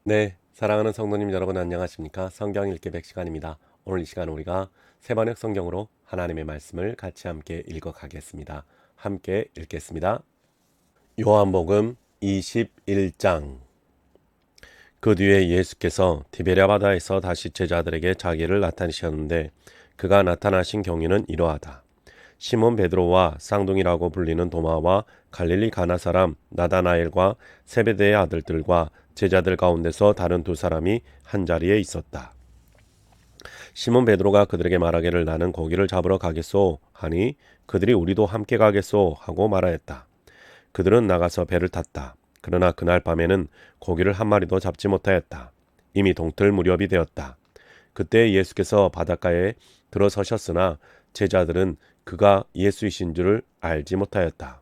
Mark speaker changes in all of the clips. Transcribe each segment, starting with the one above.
Speaker 1: 네, 사랑하는 성도님 여러분 안녕하십니까? 성경 읽기 100시간입니다. 오늘 이 시간 우리가 세번역 성경으로 하나님의 말씀을 같이 함께 읽어가겠습니다. 함께 읽겠습니다. 요한복음 21장. 그 뒤에 예수께서 디베랴 바다에서 다시 제자들에게 자기를 나타내셨는데 그가 나타나신 경위는 이러하다. 시몬 베드로와 쌍둥이라고 불리는 도마와 갈릴리 가나 사람 나다나엘과 세베대의 아들들과 제자들 가운데서 다른 두 사람이 한자리에 있었다. 시몬 베드로가 그들에게 말하기를 나는 고기를 잡으러 가겠소 하니 그들이 우리도 함께 가겠소 하고 말하였다. 그들은 나가서 배를 탔다. 그러나 그날 밤에는 고기를 한 마리도 잡지 못하였다. 이미 동틀 무렵이 되었다. 그때 예수께서 바닷가에 들어서셨으나 제자들은 그가 예수이신 줄을 알지 못하였다.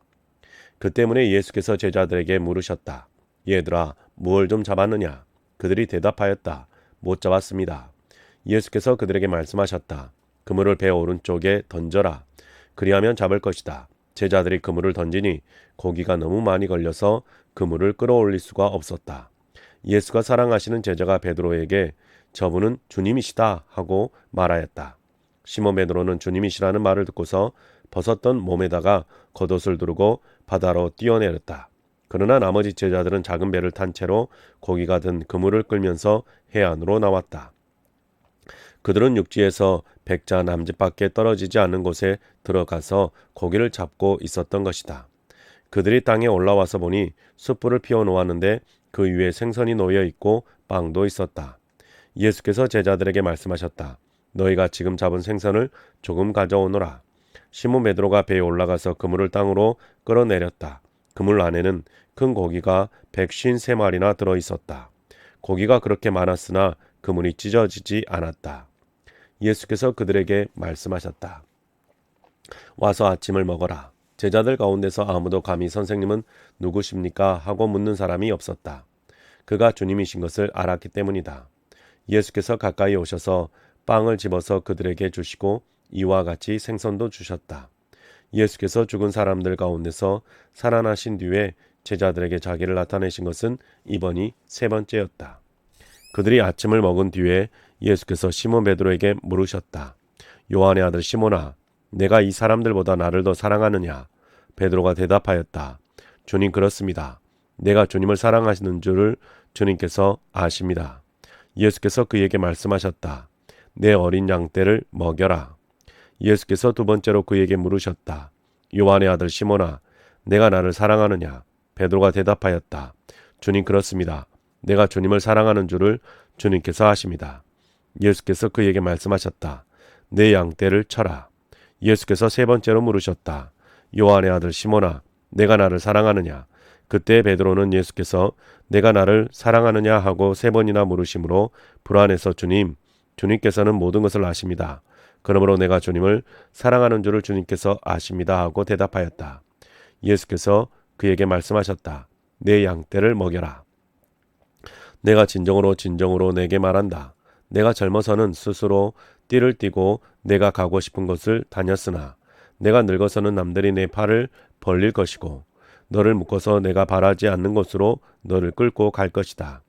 Speaker 1: 그 때문에 예수께서 제자들에게 물으셨다. 얘들아, 무엇을 좀 잡았느냐? 그들이 대답하였다. 못 잡았습니다. 예수께서 그들에게 말씀하셨다. 그물을 배 오른쪽에 던져라. 그리하면 잡을 것이다. 제자들이 그물을 던지니 고기가 너무 많이 걸려서 그물을 끌어올릴 수가 없었다. 예수가 사랑하시는 제자가 베드로에게 저분은 주님이시다 하고 말하였다. 시몬 베드로는 주님이시라는 말을 듣고서 벗었던 몸에다가 겉옷을 두르고 바다로 뛰어내렸다. 그러나 나머지 제자들은 작은 배를 탄 채로 고기가 든 그물을 끌면서 해안으로 나왔다. 그들은 육지에서 백자 남짓밖에 떨어지지 않는 곳에 들어가서 고기를 잡고 있었던 것이다. 그들이 땅에 올라와서 보니 숯불을 피워 놓았는데 그 위에 생선이 놓여 있고 빵도 있었다. 예수께서 제자들에게 말씀하셨다. 너희가 지금 잡은 생선을 조금 가져오너라. 시몬 베드로가 배에 올라가서 그물을 땅으로 끌어내렸다. 그물 안에는 큰 고기가 153마리나 들어 있었다. 고기가 그렇게 많았으나 그물이 찢어지지 않았다. 예수께서 그들에게 말씀하셨다. 와서 아침을 먹어라. 제자들 가운데서 아무도 감히 선생님은 누구십니까? 하고 묻는 사람이 없었다. 그가 주님이신 것을 알았기 때문이다. 예수께서 가까이 오셔서 빵을 집어서 그들에게 주시고 이와 같이 생선도 주셨다. 예수께서 죽은 사람들 가운데서 살아나신 뒤에 제자들에게 자기를 나타내신 것은 이번이 세 번째였다. 그들이 아침을 먹은 뒤에 예수께서 시몬 베드로에게 물으셨다. 요한의 아들 시몬아, 내가 이 사람들보다 나를 더 사랑하느냐? 베드로가 대답하였다. 주님 그렇습니다. 내가 주님을 사랑하시는 줄을 주님께서 아십니다. 예수께서 그에게 말씀하셨다. 내 어린 양떼를 먹여라. 예수께서 두 번째로 그에게 물으셨다. 요한의 아들 시몬아, 내가 나를 사랑하느냐? 베드로가 대답하였다. 주님 그렇습니다. 내가 주님을 사랑하는 줄을 주님께서 아십니다. 예수께서 그에게 말씀하셨다. 내 양떼를 쳐라. 예수께서 세 번째로 물으셨다. 요한의 아들 시몬아, 내가 나를 사랑하느냐? 그때 베드로는 예수께서 내가 나를 사랑하느냐 하고 세 번이나 물으심으로 불안해서 주님께서는 모든 것을 아십니다. 그러므로 내가 주님을 사랑하는 줄을 주님께서 아십니다 하고 대답하였다. 예수께서 그에게 말씀하셨다. 내 양떼를 먹여라. 내가 진정으로 내게 말한다. 내가 젊어서는 스스로 띠를 띠고 내가 가고 싶은 곳을 다녔으나 내가 늙어서는 남들이 내 팔을 벌릴 것이고 너를 묶어서 내가 바라지 않는 곳으로 너를 끌고 갈 것이다.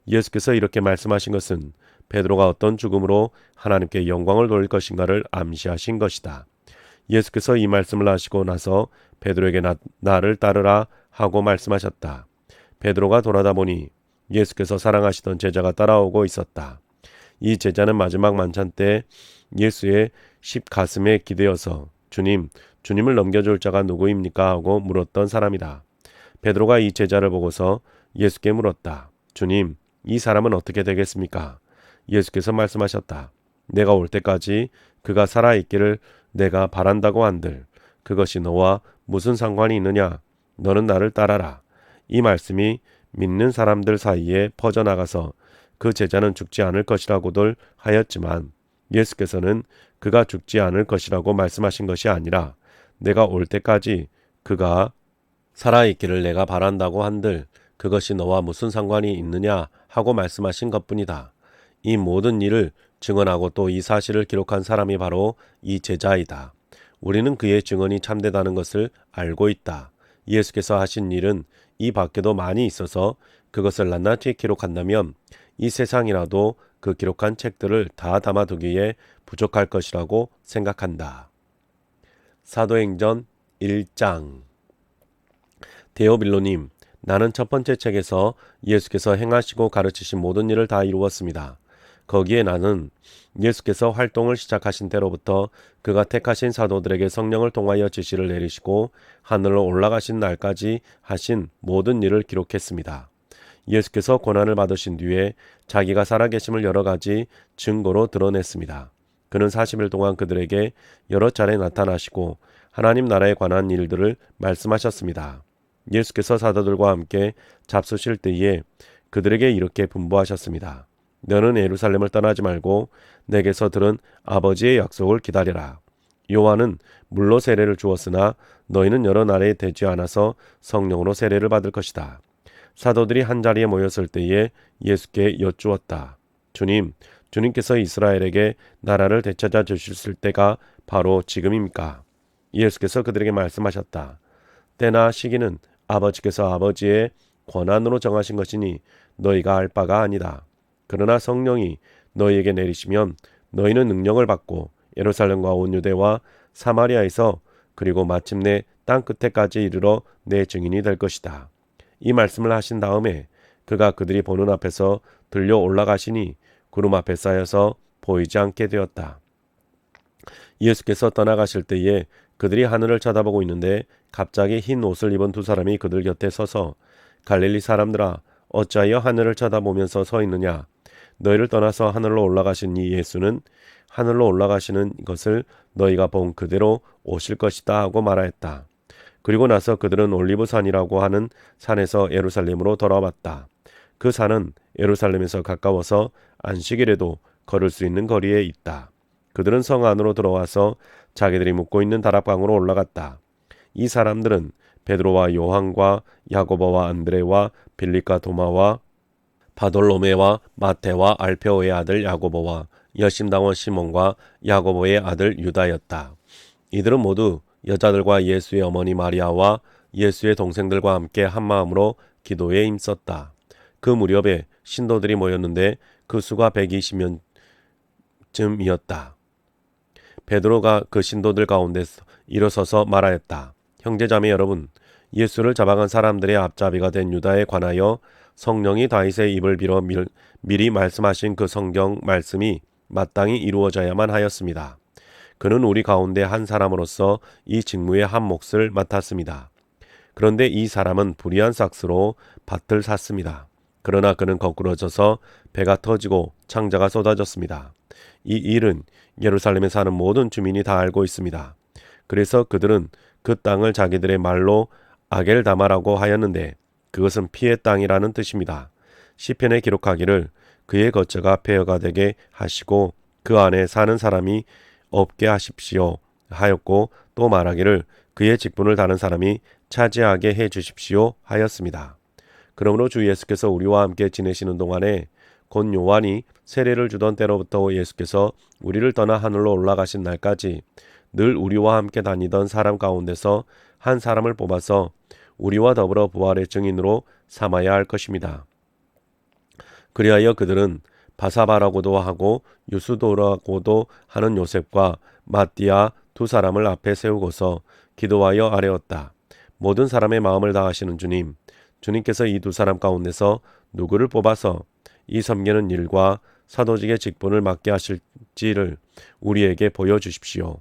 Speaker 1: 예수께서 이렇게 말씀하신 것은 베드로가 어떤 죽음으로 하나님께 영광을 돌릴 것인가를 암시하신 것이다. 예수께서 이 말씀을 하시고 나서 베드로에게 나를 따르라 하고 말씀하셨다. 베드로가 돌아다 보니 예수께서 사랑하시던 제자가 따라오고 있었다. 이 제자는 마지막 만찬 때 예수의 가슴에 기대어서 주님을 넘겨줄 자가 누구입니까? 하고 물었던 사람이다. 베드로가 이 제자를 보고서 예수께 물었다. 주님, 이 사람은 어떻게 되겠습니까? 예수께서 말씀하셨다. 내가 올 때까지 그가 살아있기를 내가 바란다고 한들 그것이 너와 무슨 상관이 있느냐? 너는 나를 따라라. 이 말씀이 믿는 사람들 사이에 퍼져나가서 그 제자는 죽지 않을 것이라고들 하였지만 예수께서는 그가 죽지 않을 것이라고 말씀하신 것이 아니라 내가 올 때까지 그가 살아있기를 내가 바란다고 한들 그것이 너와 무슨 상관이 있느냐 하고 말씀하신 것뿐이다. 이 모든 일을 증언하고 또 이 사실을 기록한 사람이 바로 이 제자이다. 우리는 그의 증언이 참되다는 것을 알고 있다. 예수께서 하신 일은 이 밖에도 많이 있어서 그것을 낱낱이 기록한다면 이 세상이라도 그 기록한 책들을 다 담아두기에 부족할 것이라고 생각한다. 사도행전 1장. 데오빌로님, 나는 첫 번째 책에서 예수께서 행하시고 가르치신 모든 일을 다 이루었습니다. 거기에 나는 예수께서 활동을 시작하신 때로부터 그가 택하신 사도들에게 성령을 통하여 지시를 내리시고 하늘로 올라가신 날까지 하신 모든 일을 기록했습니다. 예수께서 고난을 받으신 뒤에 자기가 살아계심을 여러 가지 증거로 드러냈습니다. 그는 40일 동안 그들에게 여러 차례 나타나시고 하나님 나라에 관한 일들을 말씀하셨습니다. 예수께서 사도들과 함께 잡수실 때에 그들에게 이렇게 분부하셨습니다. 너는 예루살렘을 떠나지 말고 내게서 들은 아버지의 약속을 기다려라. 요한은 물로 세례를 주었으나 너희는 여러 날에 되지 않아서 성령으로 세례를 받을 것이다. 사도들이 한자리에 모였을 때에 예수께 여쭈었다. 주님께서 이스라엘에게 나라를 되찾아 주실 때가 바로 지금입니까? 예수께서 그들에게 말씀하셨다. 때나 시기는 아버지께서 아버지의 권한으로 정하신 것이니 너희가 알 바가 아니다. 그러나 성령이 너희에게 내리시면 너희는 능력을 받고 예루살렘과 온 유대와 사마리아에서 그리고 마침내 땅 끝에까지 이르러 내 증인이 될 것이다. 이 말씀을 하신 다음에 그가 그들이 보는 앞에서 들려 올라가시니 구름 앞에 쌓여서 보이지 않게 되었다. 예수께서 떠나가실 때에 그들이 하늘을 쳐다보고 있는데 갑자기 흰 옷을 입은 두 사람이 그들 곁에 서서 갈릴리 사람들아 어찌하여 하늘을 쳐다보면서 서 있느냐? 너희를 떠나서 하늘로 올라가신 이 예수는 하늘로 올라가시는 것을 너희가 본 그대로 오실 것이다 하고 말하였다. 그리고 나서 그들은 올리브산이라고 하는 산에서 예루살렘으로 돌아왔다. 그 산은 예루살렘에서 가까워서 안식일에도 걸을 수 있는 거리에 있다. 그들은 성 안으로 들어와서 자기들이 묵고 있는 다락방으로 올라갔다. 이 사람들은 베드로와 요한과 야고보와 안드레와 빌립과 도마와 바돌로메와 마테와 알페오의 아들 야고보와 열심당원 시몬과 야고보의 아들 유다였다. 이들은 모두 여자들과 예수의 어머니 마리아와 예수의 동생들과 함께 한마음으로 기도에 힘썼다. 그 무렵에 신도들이 모였는데 그 수가 120명쯤이었다. 베드로가 그 신도들 가운데 일어서서 말하였다. 형제자매 여러분, 예수를 잡아간 사람들의 앞잡이가 된 유다에 관하여 성령이 다윗의 입을 빌어 미리 말씀하신 그 성경 말씀이 마땅히 이루어져야만 하였습니다. 그는 우리 가운데 한 사람으로서 이 직무의 한 몫을 맡았습니다. 그런데 이 사람은 불의한 삭스로 밭을 샀습니다. 그러나 그는 거꾸러져서 배가 터지고 창자가 쏟아졌습니다. 이 일은 예루살렘에 사는 모든 주민이 다 알고 있습니다. 그래서 그들은 그 땅을 자기들의 말로 아겔다마라고 하였는데 그것은 피의 땅이라는 뜻입니다. 시편에 기록하기를 그의 거처가 폐허가 되게 하시고 그 안에 사는 사람이 없게 하십시오 하였고 또 말하기를 그의 직분을 다른 사람이 차지하게 해 주십시오 하였습니다. 그러므로 주 예수께서 우리와 함께 지내시는 동안에 곧 요한이 세례를 주던 때로부터 예수께서 우리를 떠나 하늘로 올라가신 날까지 늘 우리와 함께 다니던 사람 가운데서 한 사람을 뽑아서 우리와 더불어 부활의 증인으로 삼아야 할 것입니다. 그리하여 그들은 바사바라고도 하고 유스도라고도 하는 요셉과 마띠아 두 사람을 앞에 세우고서 기도하여 아뢰었다. 모든 사람의 마음을 다하시는 주님께서 이 두 사람 가운데서 누구를 뽑아서 이 섬기는 일과 사도직의 직분을 맡게 하실지를 우리에게 보여주십시오.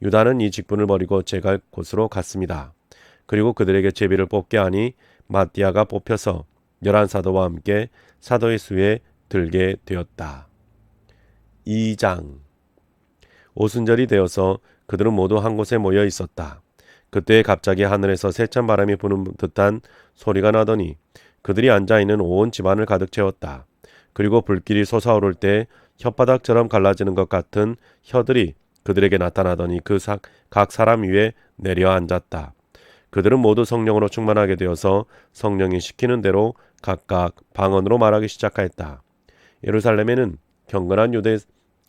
Speaker 1: 유다는 이 직분을 버리고 제갈 곳으로 갔습니다. 그리고 그들에게 제비를 뽑게 하니 마띠아가 뽑혀서 11사도와 함께 사도의 수에 들게 되었다. 2장. 오순절이 되어서 그들은 모두 한 곳에 모여 있었다. 그때 갑자기 하늘에서 세찬 바람이 부는 듯한 소리가 나더니 그들이 앉아있는 온 집안을 가득 채웠다. 그리고 불길이 솟아오를 때 혓바닥처럼 갈라지는 것 같은 혀들이 그들에게 나타나더니 각 사람 위에 내려 앉았다. 그들은 모두 성령으로 충만하게 되어서 성령이 시키는 대로 각각 방언으로 말하기 시작하였다. 예루살렘에는 경건한 유대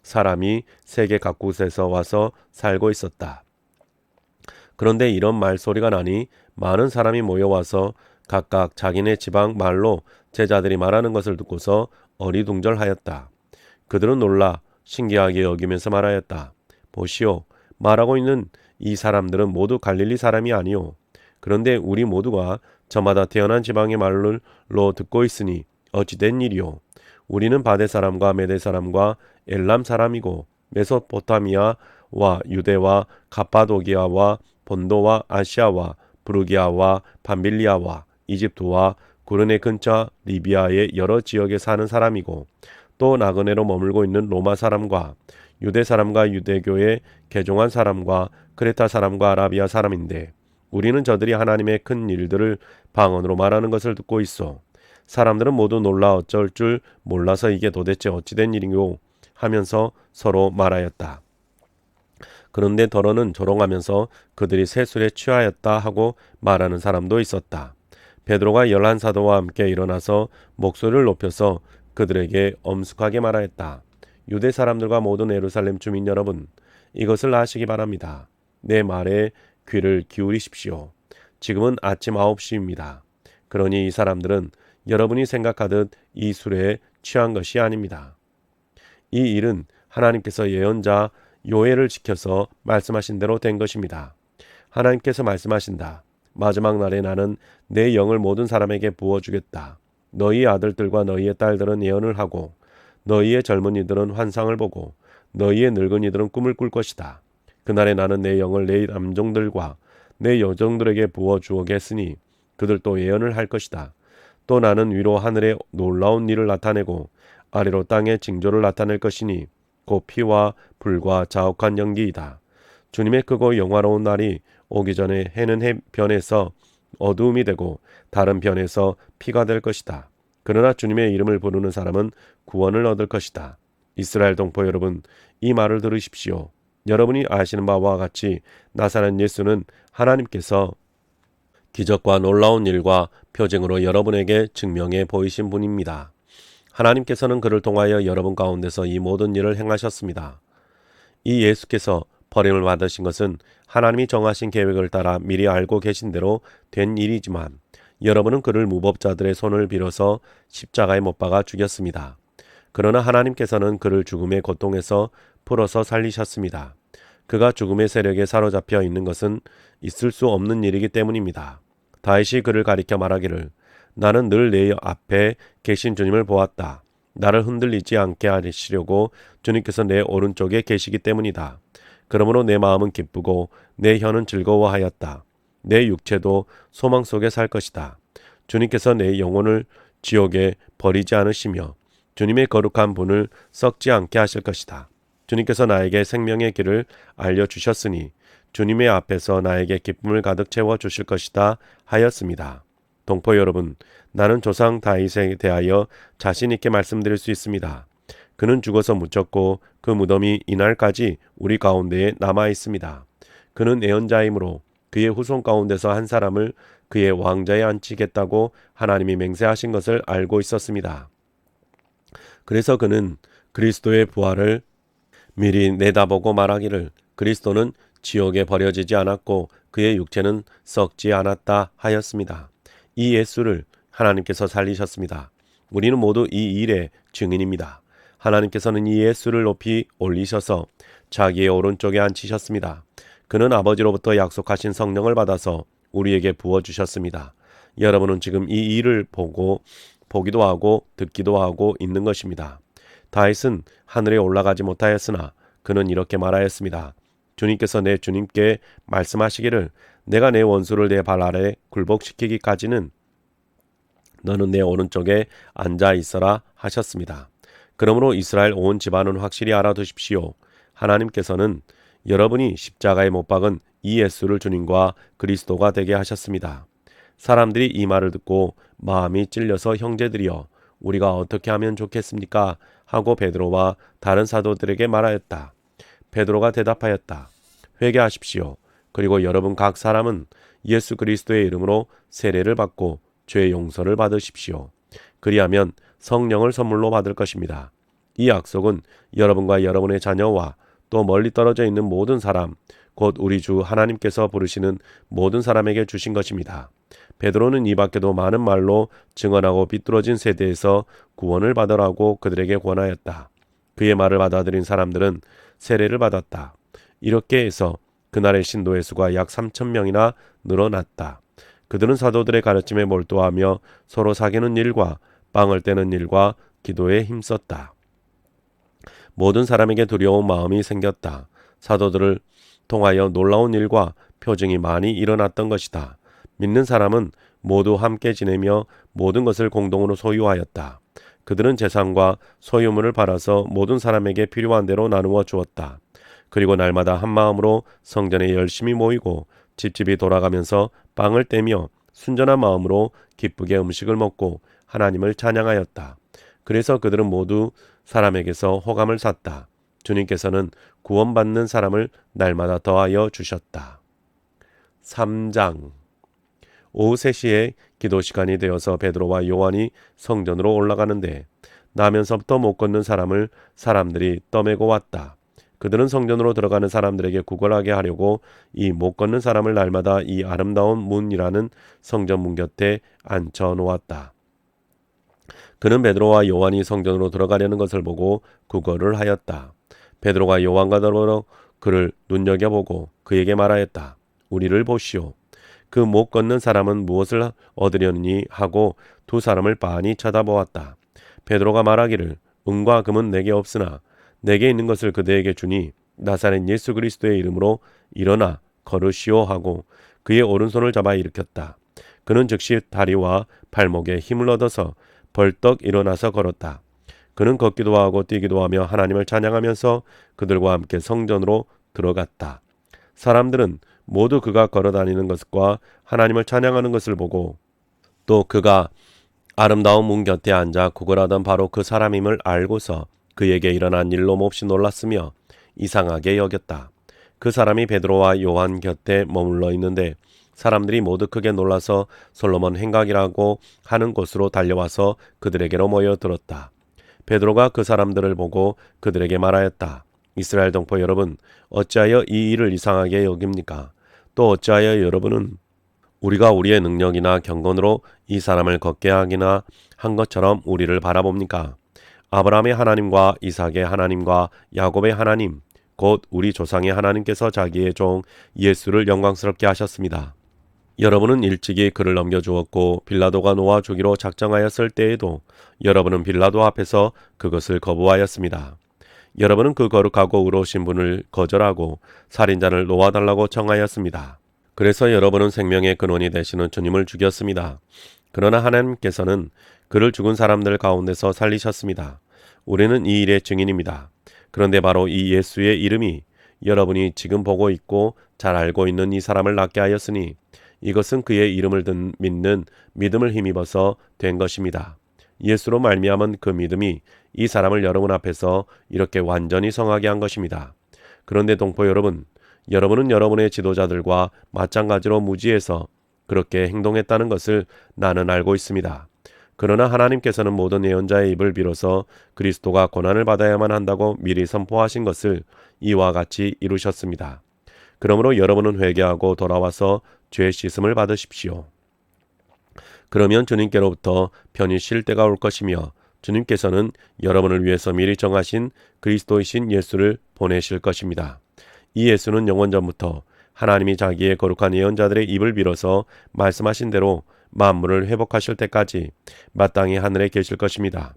Speaker 1: 사람이 세계 각곳에서 와서 살고 있었다. 그런데 이런 말소리가 나니 많은 사람이 모여와서 각각 자기네 지방 말로 제자들이 말하는 것을 듣고서 어리둥절하였다. 그들은 놀라 신기하게 여기면서 말하였다. 보시오, 말하고 있는 이 사람들은 모두 갈릴리 사람이 아니오. 그런데 우리 모두가 저마다 태어난 지방의 말로 듣고 있으니 어찌 된 일이오. 우리는 바데 사람과 메데 사람과 엘람 사람이고 메소포타미아와 유대와 갑바도기아와 본도와 아시아와 부르기아와 밤빌리아와 이집트와 구르네 근처 리비아의 여러 지역에 사는 사람이고 또 나그네로 머물고 있는 로마 사람과 유대 사람과 유대교에 개종한 사람과 크레타 사람과 아라비아 사람인데 우리는 저들이 하나님의 큰 일들을 방언으로 말하는 것을 듣고 있어. 사람들은 모두 놀라 어쩔 줄 몰라서 이게 도대체 어찌된 일이요 하면서 서로 말하였다. 그런데 더러는 조롱하면서 그들이 세술에 취하였다 하고 말하는 사람도 있었다. 베드로가 11사도와 함께 일어나서 목소리를 높여서 그들에게 엄숙하게 말하였다. 유대 사람들과 모든 예루살렘 주민 여러분, 이것을 아시기 바랍니다. 내 말에 귀를 기울이십시오. 지금은 아침 9시입니다. 그러니 이 사람들은 여러분이 생각하듯 이 술에 취한 것이 아닙니다. 이 일은 하나님께서 예언자 요엘을 지켜서 말씀하신 대로 된 것입니다. 하나님께서 말씀하신다. 마지막 날에 나는 내 영을 모든 사람에게 부어주겠다. 너희 아들들과 너희의 딸들은 예언을 하고 너희의 젊은이들은 환상을 보고 너희의 늙은이들은 꿈을 꿀 것이다. 그날에 나는 내 영을 내 남종들과 내 여종들에게 부어주겠으니 그들도 예언을 할 것이다. 또 나는 위로 하늘에 놀라운 일을 나타내고 아래로 땅에 징조를 나타낼 것이니 곧 피와 불과 자욱한 연기이다. 주님의 크고 영화로운 날이 오기 전에 해는 변해서 어두움이 되고 다른 변해서 피가 될 것이다. 그러나 주님의 이름을 부르는 사람은 구원을 얻을 것이다. 이스라엘 동포 여러분, 이 말을 들으십시오. 여러분이 아시는 바와 같이 나사렛 예수는 하나님께서 기적과 놀라운 일과 표징으로 여러분에게 증명해 보이신 분입니다. 하나님께서는 그를 통하여 여러분 가운데서 이 모든 일을 행하셨습니다. 이 예수께서 버림을 받으신 것은 하나님이 정하신 계획을 따라 미리 알고 계신 대로 된 일이지만 여러분은 그를 무법자들의 손을 빌어서 십자가에 못 박아 죽였습니다. 그러나 하나님께서는 그를 죽음의 고통에서 풀어서 살리셨습니다. 그가 죽음의 세력에 사로잡혀 있는 것은 있을 수 없는 일이기 때문입니다. 다윗이 그를 가리켜 말하기를 나는 늘 내 앞에 계신 주님을 보았다. 나를 흔들리지 않게 하시려고 주님께서 내 오른쪽에 계시기 때문이다. 그러므로 내 마음은 기쁘고 내 혀는 즐거워하였다. 내 육체도 소망 속에 살 것이다. 주님께서 내 영혼을 지옥에 버리지 않으시며 주님의 거룩한 분을 썩지 않게 하실 것이다. 주님께서 나에게 생명의 길을 알려주셨으니 주님의 앞에서 나에게 기쁨을 가득 채워주실 것이다 하였습니다. 동포 여러분, 나는 조상 다윗에 대하여 자신 있게 말씀드릴 수 있습니다. 그는 죽어서 묻혔고 그 무덤이 이날까지 우리 가운데에 남아 있습니다. 그는 예언자이므로 그의 후손 가운데서 한 사람을 그의 왕좌에 앉히겠다고 하나님이 맹세하신 것을 알고 있었습니다. 그래서 그는 그리스도의 부활을 미리 내다보고 말하기를 그리스도는 지옥에 버려지지 않았고 그의 육체는 썩지 않았다 하였습니다. 이 예수를 하나님께서 살리셨습니다. 우리는 모두 이 일의 증인입니다. 하나님께서는 이 예수를 높이 올리셔서 자기의 오른쪽에 앉히셨습니다. 그는 아버지로부터 약속하신 성령을 받아서 우리에게 부어주셨습니다. 여러분은 지금 이 일을 보기도 하고 듣기도 하고 있는 것입니다. 다윗은 하늘에 올라가지 못하였으나 그는 이렇게 말하였습니다. 주님께서 내 주님께 말씀하시기를 내가 내 원수를 내 발 아래 굴복시키기까지는 너는 내 오른쪽에 앉아 있어라 하셨습니다. 그러므로 이스라엘 온 집안은 확실히 알아두십시오. 하나님께서는 여러분이 십자가에 못 박은 이 예수를 주님과 그리스도가 되게 하셨습니다. 사람들이 이 말을 듣고 마음이 찔려서 형제들이여 우리가 어떻게 하면 좋겠습니까? 하고 베드로와 다른 사도들에게 말하였다. 베드로가 대답하였다. 회개하십시오. 그리고 여러분 각 사람은 예수 그리스도의 이름으로 세례를 받고 죄의 용서를 받으십시오. 그리하면 성령을 선물로 받을 것입니다. 이 약속은 여러분과 여러분의 자녀와 또 멀리 떨어져 있는 모든 사람, 곧 우리 주 하나님께서 부르시는 모든 사람에게 주신 것입니다. 베드로는 이 밖에도 많은 말로 증언하고 비뚤어진 세대에서 구원을 받으라고 그들에게 권하였다. 그의 말을 받아들인 사람들은 세례를 받았다. 이렇게 해서 그날의 신도의 수가 약 3,000명이나 늘어났다. 그들은 사도들의 가르침에 몰두하며 서로 사귀는 일과 빵을 떼는 일과 기도에 힘썼다. 모든 사람에게 두려운 마음이 생겼다. 사도들을 통하여 놀라운 일과 표징이 많이 일어났던 것이다. 믿는 사람은 모두 함께 지내며 모든 것을 공동으로 소유하였다. 그들은 재산과 소유물을 팔아서 모든 사람에게 필요한 대로 나누어 주었다. 그리고 날마다 한 마음으로 성전에 열심히 모이고 집집이 돌아가면서 빵을 떼며 순전한 마음으로 기쁘게 음식을 먹고 하나님을 찬양하였다. 그래서 그들은 모두 사람에게서 호감을 샀다. 주님께서는 구원받는 사람을 날마다 더하여 주셨다. 3장. 오후 3시에 기도 시간이 되어서 베드로와 요한이 성전으로 올라가는데 나면서부터 못 걷는 사람을 사람들이 떠매고 왔다. 그들은 성전으로 들어가는 사람들에게 구걸하게 하려고 이 못 걷는 사람을 날마다 이 아름다운 문이라는 성전 문 곁에 앉혀 놓았다. 그는 베드로와 요한이 성전으로 들어가려는 것을 보고 구걸을 하였다. 베드로가 요한과 더불어 그를 눈여겨보고 그에게 말하였다. 우리를 보시오. 그 못 걷는 사람은 무엇을 얻으려니 하고 두 사람을 빤히 쳐다보았다. 베드로가 말하기를 은과 금은 내게 없으나 내게 있는 것을 그대에게 주니 나사렛 예수 그리스도의 이름으로 일어나 걸으시오 하고 그의 오른손을 잡아 일으켰다. 그는 즉시 다리와 발목에 힘을 얻어서 벌떡 일어나서 걸었다. 그는 걷기도 하고 뛰기도 하며 하나님을 찬양하면서 그들과 함께 성전으로 들어갔다. 사람들은 모두 그가 걸어다니는 것과 하나님을 찬양하는 것을 보고 또 그가 아름다운 문 곁에 앉아 구걸하던 바로 그 사람임을 알고서 그에게 일어난 일로 몹시 놀랐으며 이상하게 여겼다. 그 사람이 베드로와 요한 곁에 머물러 있는데 사람들이 모두 크게 놀라서 솔로몬 행각이라고 하는 곳으로 달려와서 그들에게로 모여들었다. 베드로가 그 사람들을 보고 그들에게 말하였다. 이스라엘 동포 여러분, 어찌하여 이 일을 이상하게 여깁니까? 또 어찌하여 여러분은 우리가 우리의 능력이나 경건으로 이 사람을 걷게 하기나 한 것처럼 우리를 바라봅니까? 아브라함의 하나님과 이삭의 하나님과 야곱의 하나님, 곧 우리 조상의 하나님께서 자기의 종 예수를 영광스럽게 하셨습니다. 여러분은 일찍이 그를 넘겨주었고 빌라도가 놓아 주기로 작정하였을 때에도 여러분은 빌라도 앞에서 그것을 거부하였습니다. 여러분은 그 거룩하고 의로우신 분을 거절하고 살인자를 놓아달라고 청하였습니다. 그래서 여러분은 생명의 근원이 되시는 주님을 죽였습니다. 그러나 하나님께서는 그를 죽은 사람들 가운데서 살리셨습니다. 우리는 이 일의 증인입니다. 그런데 바로 이 예수의 이름이 여러분이 지금 보고 있고 잘 알고 있는 이 사람을 낫게 하였으니 이것은 그의 이름을 믿는 믿음을 힘입어서 된 것입니다. 예수로 말미암은 그 믿음이 이 사람을 여러분 앞에서 이렇게 완전히 성하게 한 것입니다. 그런데 동포 여러분, 여러분은 여러분의 지도자들과 마찬가지로 무지해서 그렇게 행동했다는 것을 나는 알고 있습니다. 그러나 하나님께서는 모든 예언자의 입을 빌어서 그리스도가 고난을 받아야만 한다고 미리 선포하신 것을 이와 같이 이루셨습니다. 그러므로 여러분은 회개하고 돌아와서 죄 씻음을 받으십시오. 그러면 주님께로부터 편히 쉴 때가 올 것이며 주님께서는 여러분을 위해서 미리 정하신 그리스도이신 예수를 보내실 것입니다. 이 예수는 영원 전부터 하나님이 자기의 거룩한 예언자들의 입을 빌어서 말씀하신 대로 만물을 회복하실 때까지 마땅히 하늘에 계실 것입니다.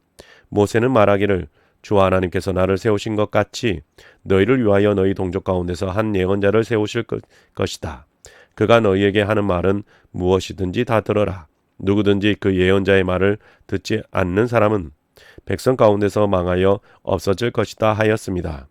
Speaker 1: 모세는 말하기를 주 하나님께서 나를 세우신 것 같이 너희를 위하여 너희 동족 가운데서 한 예언자를 세우실 것이다. 그가 너희에게 하는 말은 무엇이든지 다 들어라. 누구든지 그 예언자의 말을 듣지 않는 사람은 백성 가운데서 망하여 없어질 것이다 하였습니다.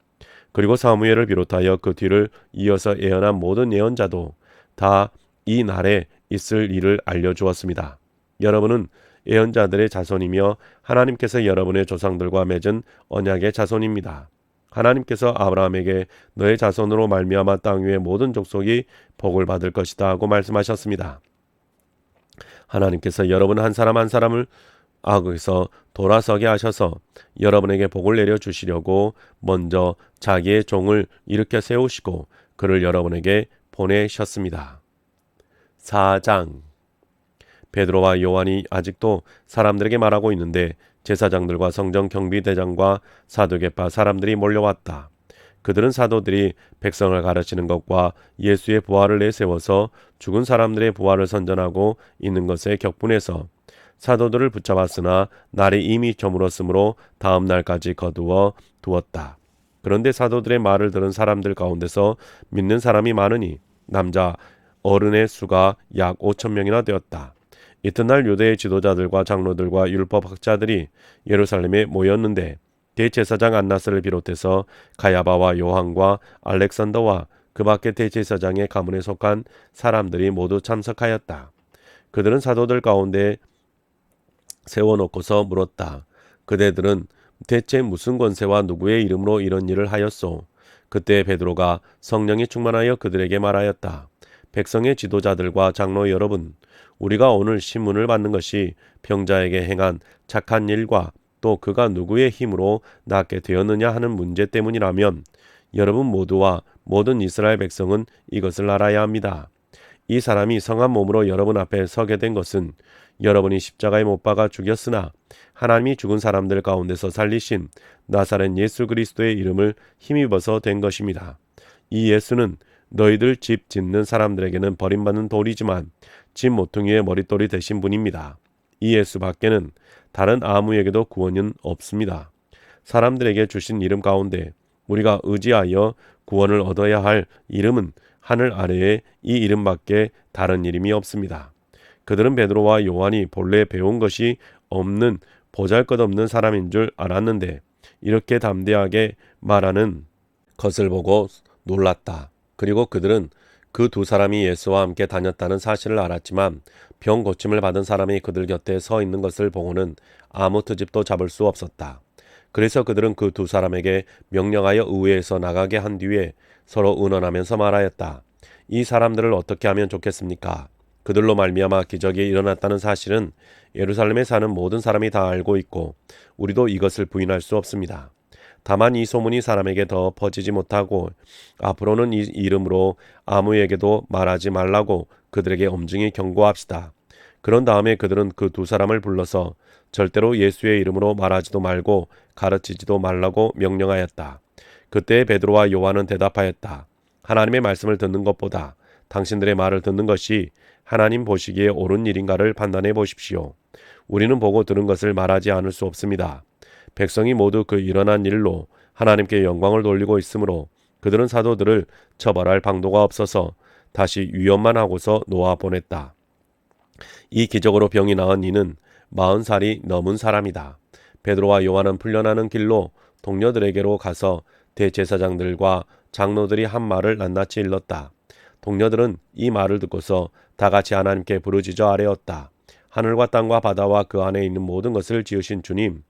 Speaker 1: 그리고 사무엘을 비롯하여 그 뒤를 이어서 예언한 모든 예언자도 다 이 날에 있을 일을 알려주었습니다. 여러분은 예언자들의 자손이며 하나님께서 여러분의 조상들과 맺은 언약의 자손입니다. 하나님께서 아브라함에게 너의 자손으로 말미암아 땅 위의 모든 족속이 복을 받을 것이다 하고 말씀하셨습니다. 하나님께서 여러분 한 사람 한 사람을 악에서 돌아서게 하셔서 여러분에게 복을 내려주시려고 먼저 자기의 종을 일으켜 세우시고 그를 여러분에게 보내셨습니다. 4장. 베드로와 요한이 아직도 사람들에게 말하고 있는데 제사장들과 성전 경비대장과 사두개파 사람들이 몰려왔다. 그들은 사도들이 백성을 가르치는 것과 예수의 부활을 내세워서 죽은 사람들의 부활을 선전하고 있는 것에 격분해서 사도들을 붙잡았으나 날이 이미 저물었으므로 다음 날까지 거두어 두었다. 그런데 사도들의 말을 들은 사람들 가운데서 믿는 사람이 많으니 남자 어른의 수가 약 5천 명이나 되었다. 이튿날 유대의 지도자들과 장로들과 율법학자들이 예루살렘에 모였는데 대제사장 안나스를 비롯해서 가야바와 요한과 알렉산더와 그 밖의 대제사장의 가문에 속한 사람들이 모두 참석하였다. 그들은 사도들 가운데 세워놓고서 물었다. 그대들은 대체 무슨 권세와 누구의 이름으로 이런 일을 하였소? 그때 베드로가 성령이 충만하여 그들에게 말하였다. 백성의 지도자들과 장로 여러분, 우리가 오늘 신문을 받는 것이 병자에게 행한 착한 일과 또 그가 누구의 힘으로 낫게 되었느냐 하는 문제 때문이라면 여러분 모두와 모든 이스라엘 백성은 이것을 알아야 합니다. 이 사람이 성한 몸으로 여러분 앞에 서게 된 것은 여러분이 십자가에 못 박아 죽였으나 하나님이 죽은 사람들 가운데서 살리신 나사렛 예수 그리스도의 이름을 힘입어서 된 것입니다. 이 예수는 너희들 집 짓는 사람들에게는 버림받는 돌이지만 집 모퉁이의 머릿돌이 되신 분입니다. 이 예수 밖에는 다른 아무에게도 구원은 없습니다. 사람들에게 주신 이름 가운데 우리가 의지하여 구원을 얻어야 할 이름은 하늘 아래에 이 이름밖에 다른 이름이 없습니다. 그들은 베드로와 요한이 본래 배운 것이 없는 보잘것없는 사람인 줄 알았는데 이렇게 담대하게 말하는 것을 보고 놀랐다. 그리고 그들은 그 두 사람이 예수와 함께 다녔다는 사실을 알았지만 병 고침을 받은 사람이 그들 곁에 서 있는 것을 보고는 아무 트집도 잡을 수 없었다. 그래서 그들은 그 두 사람에게 명령하여 의회에서 나가게 한 뒤에 서로 의논하면서 말하였다. 이 사람들을 어떻게 하면 좋겠습니까? 그들로 말미암아 기적이 일어났다는 사실은 예루살렘에 사는 모든 사람이 다 알고 있고 우리도 이것을 부인할 수 없습니다. 다만 이 소문이 사람에게 더 퍼지지 못하고 앞으로는 이 이름으로 아무에게도 말하지 말라고 그들에게 엄중히 경고합시다. 그런 다음에 그들은 그 두 사람을 불러서 절대로 예수의 이름으로 말하지도 말고 가르치지도 말라고 명령하였다. 그때 베드로와 요한은 대답하였다. 하나님의 말씀을 듣는 것보다 당신들의 말을 듣는 것이 하나님 보시기에 옳은 일인가를 판단해 보십시오. 우리는 보고 들은 것을 말하지 않을 수 없습니다. 백성이 모두 그 일어난 일로 하나님께 영광을 돌리고 있으므로 그들은 사도들을 처벌할 방도가 없어서 다시 위협만 하고서 놓아 보냈다. 이 기적으로 병이 나은 이는 40살이 넘은 사람이다. 베드로와 요한은 풀려나는 길로 동료들에게로 가서 대제사장들과 장로들이 한 말을 낱낱이 일렀다. 동료들은 이 말을 듣고서 다 같이 하나님께 부르짖어 아뢰었다. 하늘과 땅과 바다와 그 안에 있는 모든 것을 지으신 주님,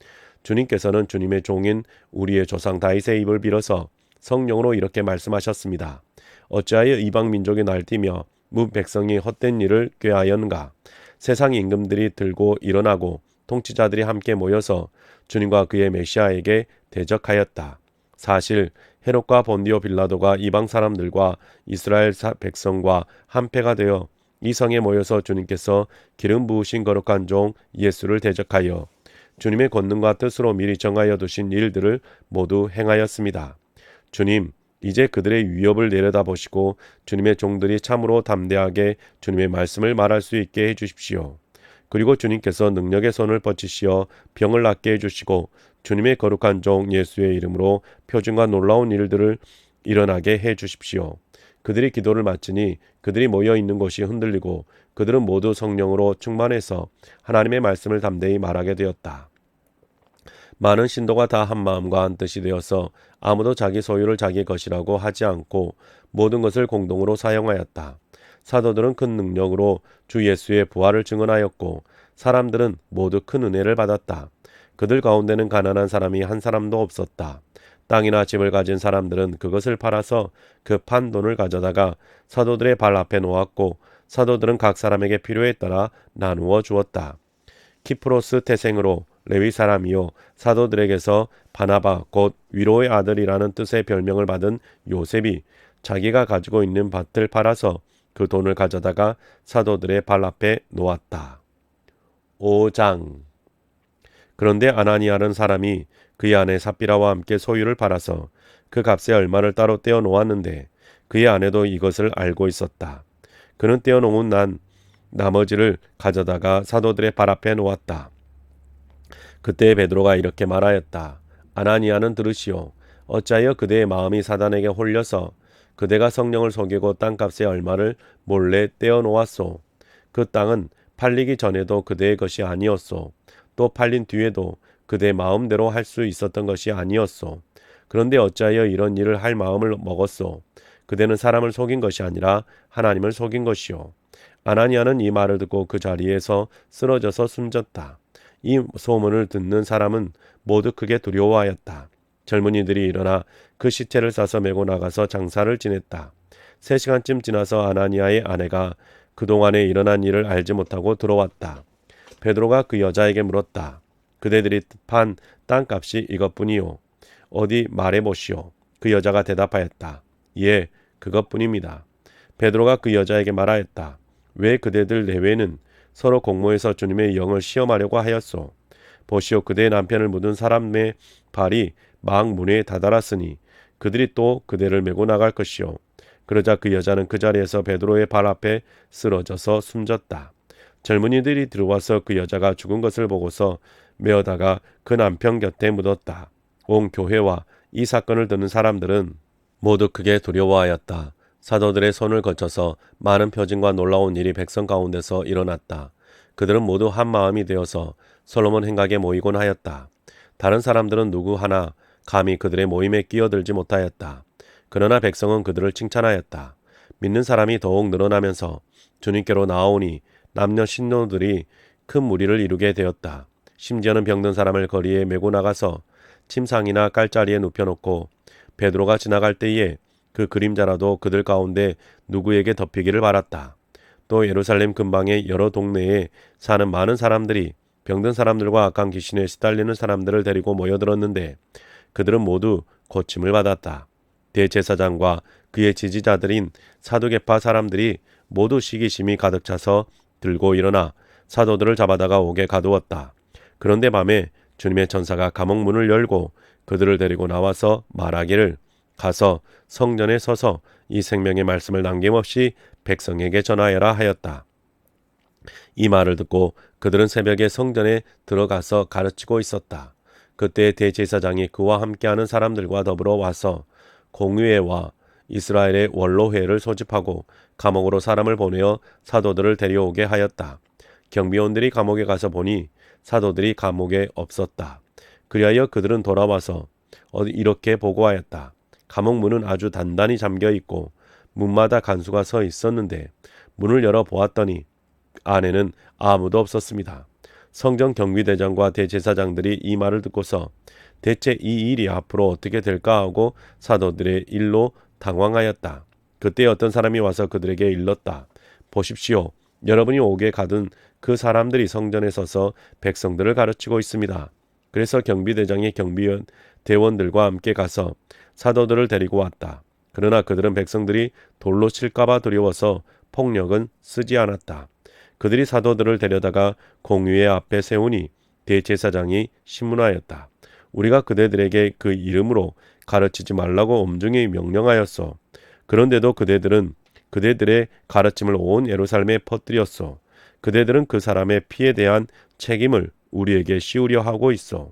Speaker 1: 주님께서는 주님의 종인 우리의 조상 다윗의 입을 빌어서 성령으로 이렇게 말씀하셨습니다. 어찌하여 이방 민족이 날뛰며 문 백성이 헛된 일을 꾀하였는가? 세상 임금들이 들고 일어나고 통치자들이 함께 모여서 주님과 그의 메시아에게 대적하였다. 사실 헤롯과 본디오 빌라도가 이방 사람들과 이스라엘 백성과 한패가 되어 이 성에 모여서 주님께서 기름 부으신 거룩한 종 예수를 대적하여 주님의 권능과 뜻으로 미리 정하여 두신 일들을 모두 행하였습니다. 주님, 이제 그들의 위협을 내려다보시고 주님의 종들이 참으로 담대하게 주님의 말씀을 말할 수 있게 해주십시오. 그리고 주님께서 능력의 손을 뻗치시어 병을 낫게 해주시고 주님의 거룩한 종 예수의 이름으로 표징과 놀라운 일들을 일어나게 해주십시오. 그들이 기도를 마치니 그들이 모여있는 곳이 흔들리고 그들은 모두 성령으로 충만해서 하나님의 말씀을 담대히 말하게 되었다. 많은 신도가 다 한마음과 한뜻이 되어서 아무도 자기 소유를 자기 것이라고 하지 않고 모든 것을 공동으로 사용하였다. 사도들은 큰 능력으로 주 예수의 부활을 증언하였고 사람들은 모두 큰 은혜를 받았다. 그들 가운데는 가난한 사람이 한 사람도 없었다. 땅이나 집을 가진 사람들은 그것을 팔아서 그 판 돈을 가져다가 사도들의 발 앞에 놓았고 사도들은 각 사람에게 필요에 따라 나누어 주었다. 키프로스 태생으로 레위 사람이요 사도들에게서 바나바 곧 위로의 아들이라는 뜻의 별명을 받은 요셉이 자기가 가지고 있는 밭을 팔아서 그 돈을 가져다가 사도들의 발 앞에 놓았다. 5장. 그런데 아나니아라는 사람이 그의 아내 삽비라와 함께 소유를 팔아서 그 값의 얼마를 따로 떼어 놓았는데 그의 아내도 이것을 알고 있었다. 그는 떼어 놓은 나머지를 가져다가 사도들의 발 앞에 놓았다. 그때 베드로가 이렇게 말하였다. 아나니아는 들으시오. 어찌하여 그대의 마음이 사단에게 홀려서 그대가 성령을 속이고 땅값의 얼마를 몰래 떼어 놓았소. 그 땅은 팔리기 전에도 그대의 것이 아니었소. 또 팔린 뒤에도 그대 마음대로 할 수 있었던 것이 아니었소. 그런데 어찌하여 이런 일을 할 마음을 먹었소. 그대는 사람을 속인 것이 아니라 하나님을 속인 것이요. 아나니아는 이 말을 듣고 그 자리에서 쓰러져서 숨졌다. 이 소문을 듣는 사람은 모두 크게 두려워하였다. 젊은이들이 일어나 그 시체를 싸서 메고 나가서 장사를 지냈다. 3시간쯤 지나서 아나니아의 아내가 그동안에 일어난 일을 알지 못하고 들어왔다. 베드로가 그 여자에게 물었다. 그대들이 판 땅값이 이것뿐이요. 어디 말해보시오. 그 여자가 대답하였다. 예, 그것뿐입니다. 베드로가 그 여자에게 말하였다. 왜 그대들 내외는 서로 공모해서 주님의 영을 시험하려고 하였소. 보시오, 그대의 남편을 묻은 사람의 발이 막 문에 다다랐으니 그들이 또 그대를 메고 나갈 것이요. 그러자 그 여자는 그 자리에서 베드로의 발 앞에 쓰러져서 숨졌다. 젊은이들이 들어와서 그 여자가 죽은 것을 보고서 메어다가 그 남편 곁에 묻었다. 온 교회와 이 사건을 듣는 사람들은 모두 크게 두려워하였다. 사도들의 손을 거쳐서 많은 표징과 놀라운 일이 백성 가운데서 일어났다. 그들은 모두 한 마음이 되어서 솔로몬 행각에 모이곤 하였다. 다른 사람들은 누구 하나 감히 그들의 모임에 끼어들지 못하였다. 그러나 백성은 그들을 칭찬하였다. 믿는 사람이 더욱 늘어나면서 주님께로 나아오니 남녀 신도들이 큰 무리를 이루게 되었다. 심지어는 병든 사람을 거리에 메고 나가서 침상이나 깔자리에 눕혀놓고 베드로가 지나갈 때에 그 그림자라도 그들 가운데 누구에게 덮이기를 바랐다. 또 예루살렘 근방의 여러 동네에 사는 많은 사람들이 병든 사람들과 악한 귀신에 시달리는 사람들을 데리고 모여들었는데 그들은 모두 고침을 받았다. 대제사장과 그의 지지자들인 사두개파 사람들이 모두 시기심이 가득 차서 들고 일어나 사도들을 잡아다가 옥에 가두었다. 그런데 밤에 주님의 천사가 감옥 문을 열고 그들을 데리고 나와서 말하기를 가서 성전에 서서 이 생명의 말씀을 남김없이 백성에게 전하여라 하였다. 이 말을 듣고 그들은 새벽에 성전에 들어가서 가르치고 있었다. 그때 대제사장이 그와 함께하는 사람들과 더불어 와서 공의회와 이스라엘의 원로회를 소집하고 감옥으로 사람을 보내어 사도들을 데려오게 하였다. 경비원들이 감옥에 가서 보니 사도들이 감옥에 없었다. 그리하여 그들은 돌아와서 이렇게 보고하였다. 감옥 문은 아주 단단히 잠겨 있고 문마다 간수가 서 있었는데 문을 열어 보았더니 안에는 아무도 없었습니다. 성전 경비대장과 대제사장들이 이 말을 듣고서 대체 이 일이 앞으로 어떻게 될까 하고 사도들의 일로 당황하였다. 그때 어떤 사람이 와서 그들에게 일렀다. 보십시오. 여러분이 옥에 가둔 그 사람들이 성전에 서서 백성들을 가르치고 있습니다. 그래서 경비대장이 경비원 대원들과 함께 가서 사도들을 데리고 왔다. 그러나 그들은 백성들이 돌로 칠까봐 두려워서 폭력은 쓰지 않았다. 그들이 사도들을 데려다가 공의회 앞에 세우니 대제사장이 신문하였다. 우리가 그대들에게 그 이름으로 가르치지 말라고 엄중히 명령하였소. 그런데도 그대들은 그대들의 가르침을 온 예루살렘에 퍼뜨렸소. 그대들은 그 사람의 피에 대한 책임을 우리에게 씌우려 하고 있어.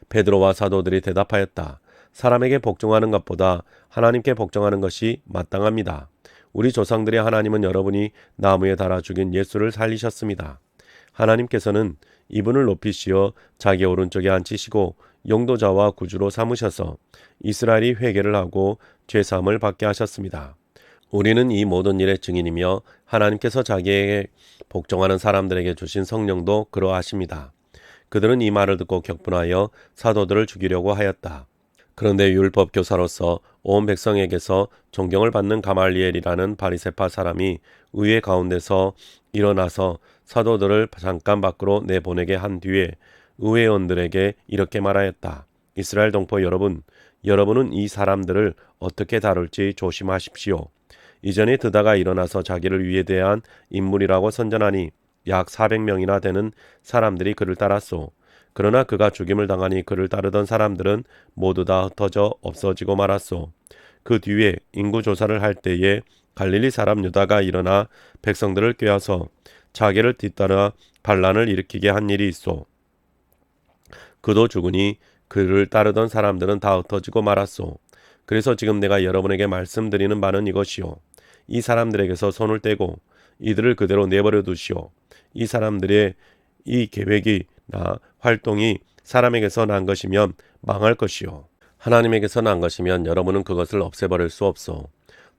Speaker 1: 베드로와 사도들이 대답하였다. 사람에게 복종하는 것보다 하나님께 복종하는 것이 마땅합니다. 우리 조상들의 하나님은 여러분이 나무에 달아 죽인 예수를 살리셨습니다. 하나님께서는 이분을 높이시어 자기 오른쪽에 앉히시고 용도자와 구주로 삼으셔서 이스라엘이 회개를 하고 죄사함을 받게 하셨습니다. 우리는 이 모든 일의 증인이며 하나님께서 자기에게 복종하는 사람들에게 주신 성령도 그러하십니다. 그들은 이 말을 듣고 격분하여 사도들을 죽이려고 하였다. 그런데 율법 교사로서 온 백성에게서 존경을 받는 가말리엘이라는 바리새파 사람이 의회 가운데서 일어나서 사도들을 잠깐 밖으로 내보내게 한 뒤에 의회원들에게 이렇게 말하였다. 이스라엘 동포 여러분, 여러분은 이 사람들을 어떻게 다룰지 조심하십시오. 이전에 드다가 일어나서 자기를 위에 대한 인물이라고 선전하니 약 400명이나 되는 사람들이 그를 따랐소. 그러나 그가 죽임을 당하니 그를 따르던 사람들은 모두 다 흩어져 없어지고 말았소. 그 뒤에 인구 조사를 할 때에 갈릴리 사람 유다가 일어나 백성들을 꾀어서 자기를 뒤따라 반란을 일으키게 한 일이 있소. 그도 죽으니 그를 따르던 사람들은 다 흩어지고 말았소. 그래서 지금 내가 여러분에게 말씀드리는 바는 이것이요. 이 사람들에게서 손을 떼고 이들을 그대로 내버려 두시오. 이 사람들의 이 계획이나 활동이 사람에게서 난 것이면 망할 것이요. 하나님에게서 난 것이면 여러분은 그것을 없애버릴 수 없소.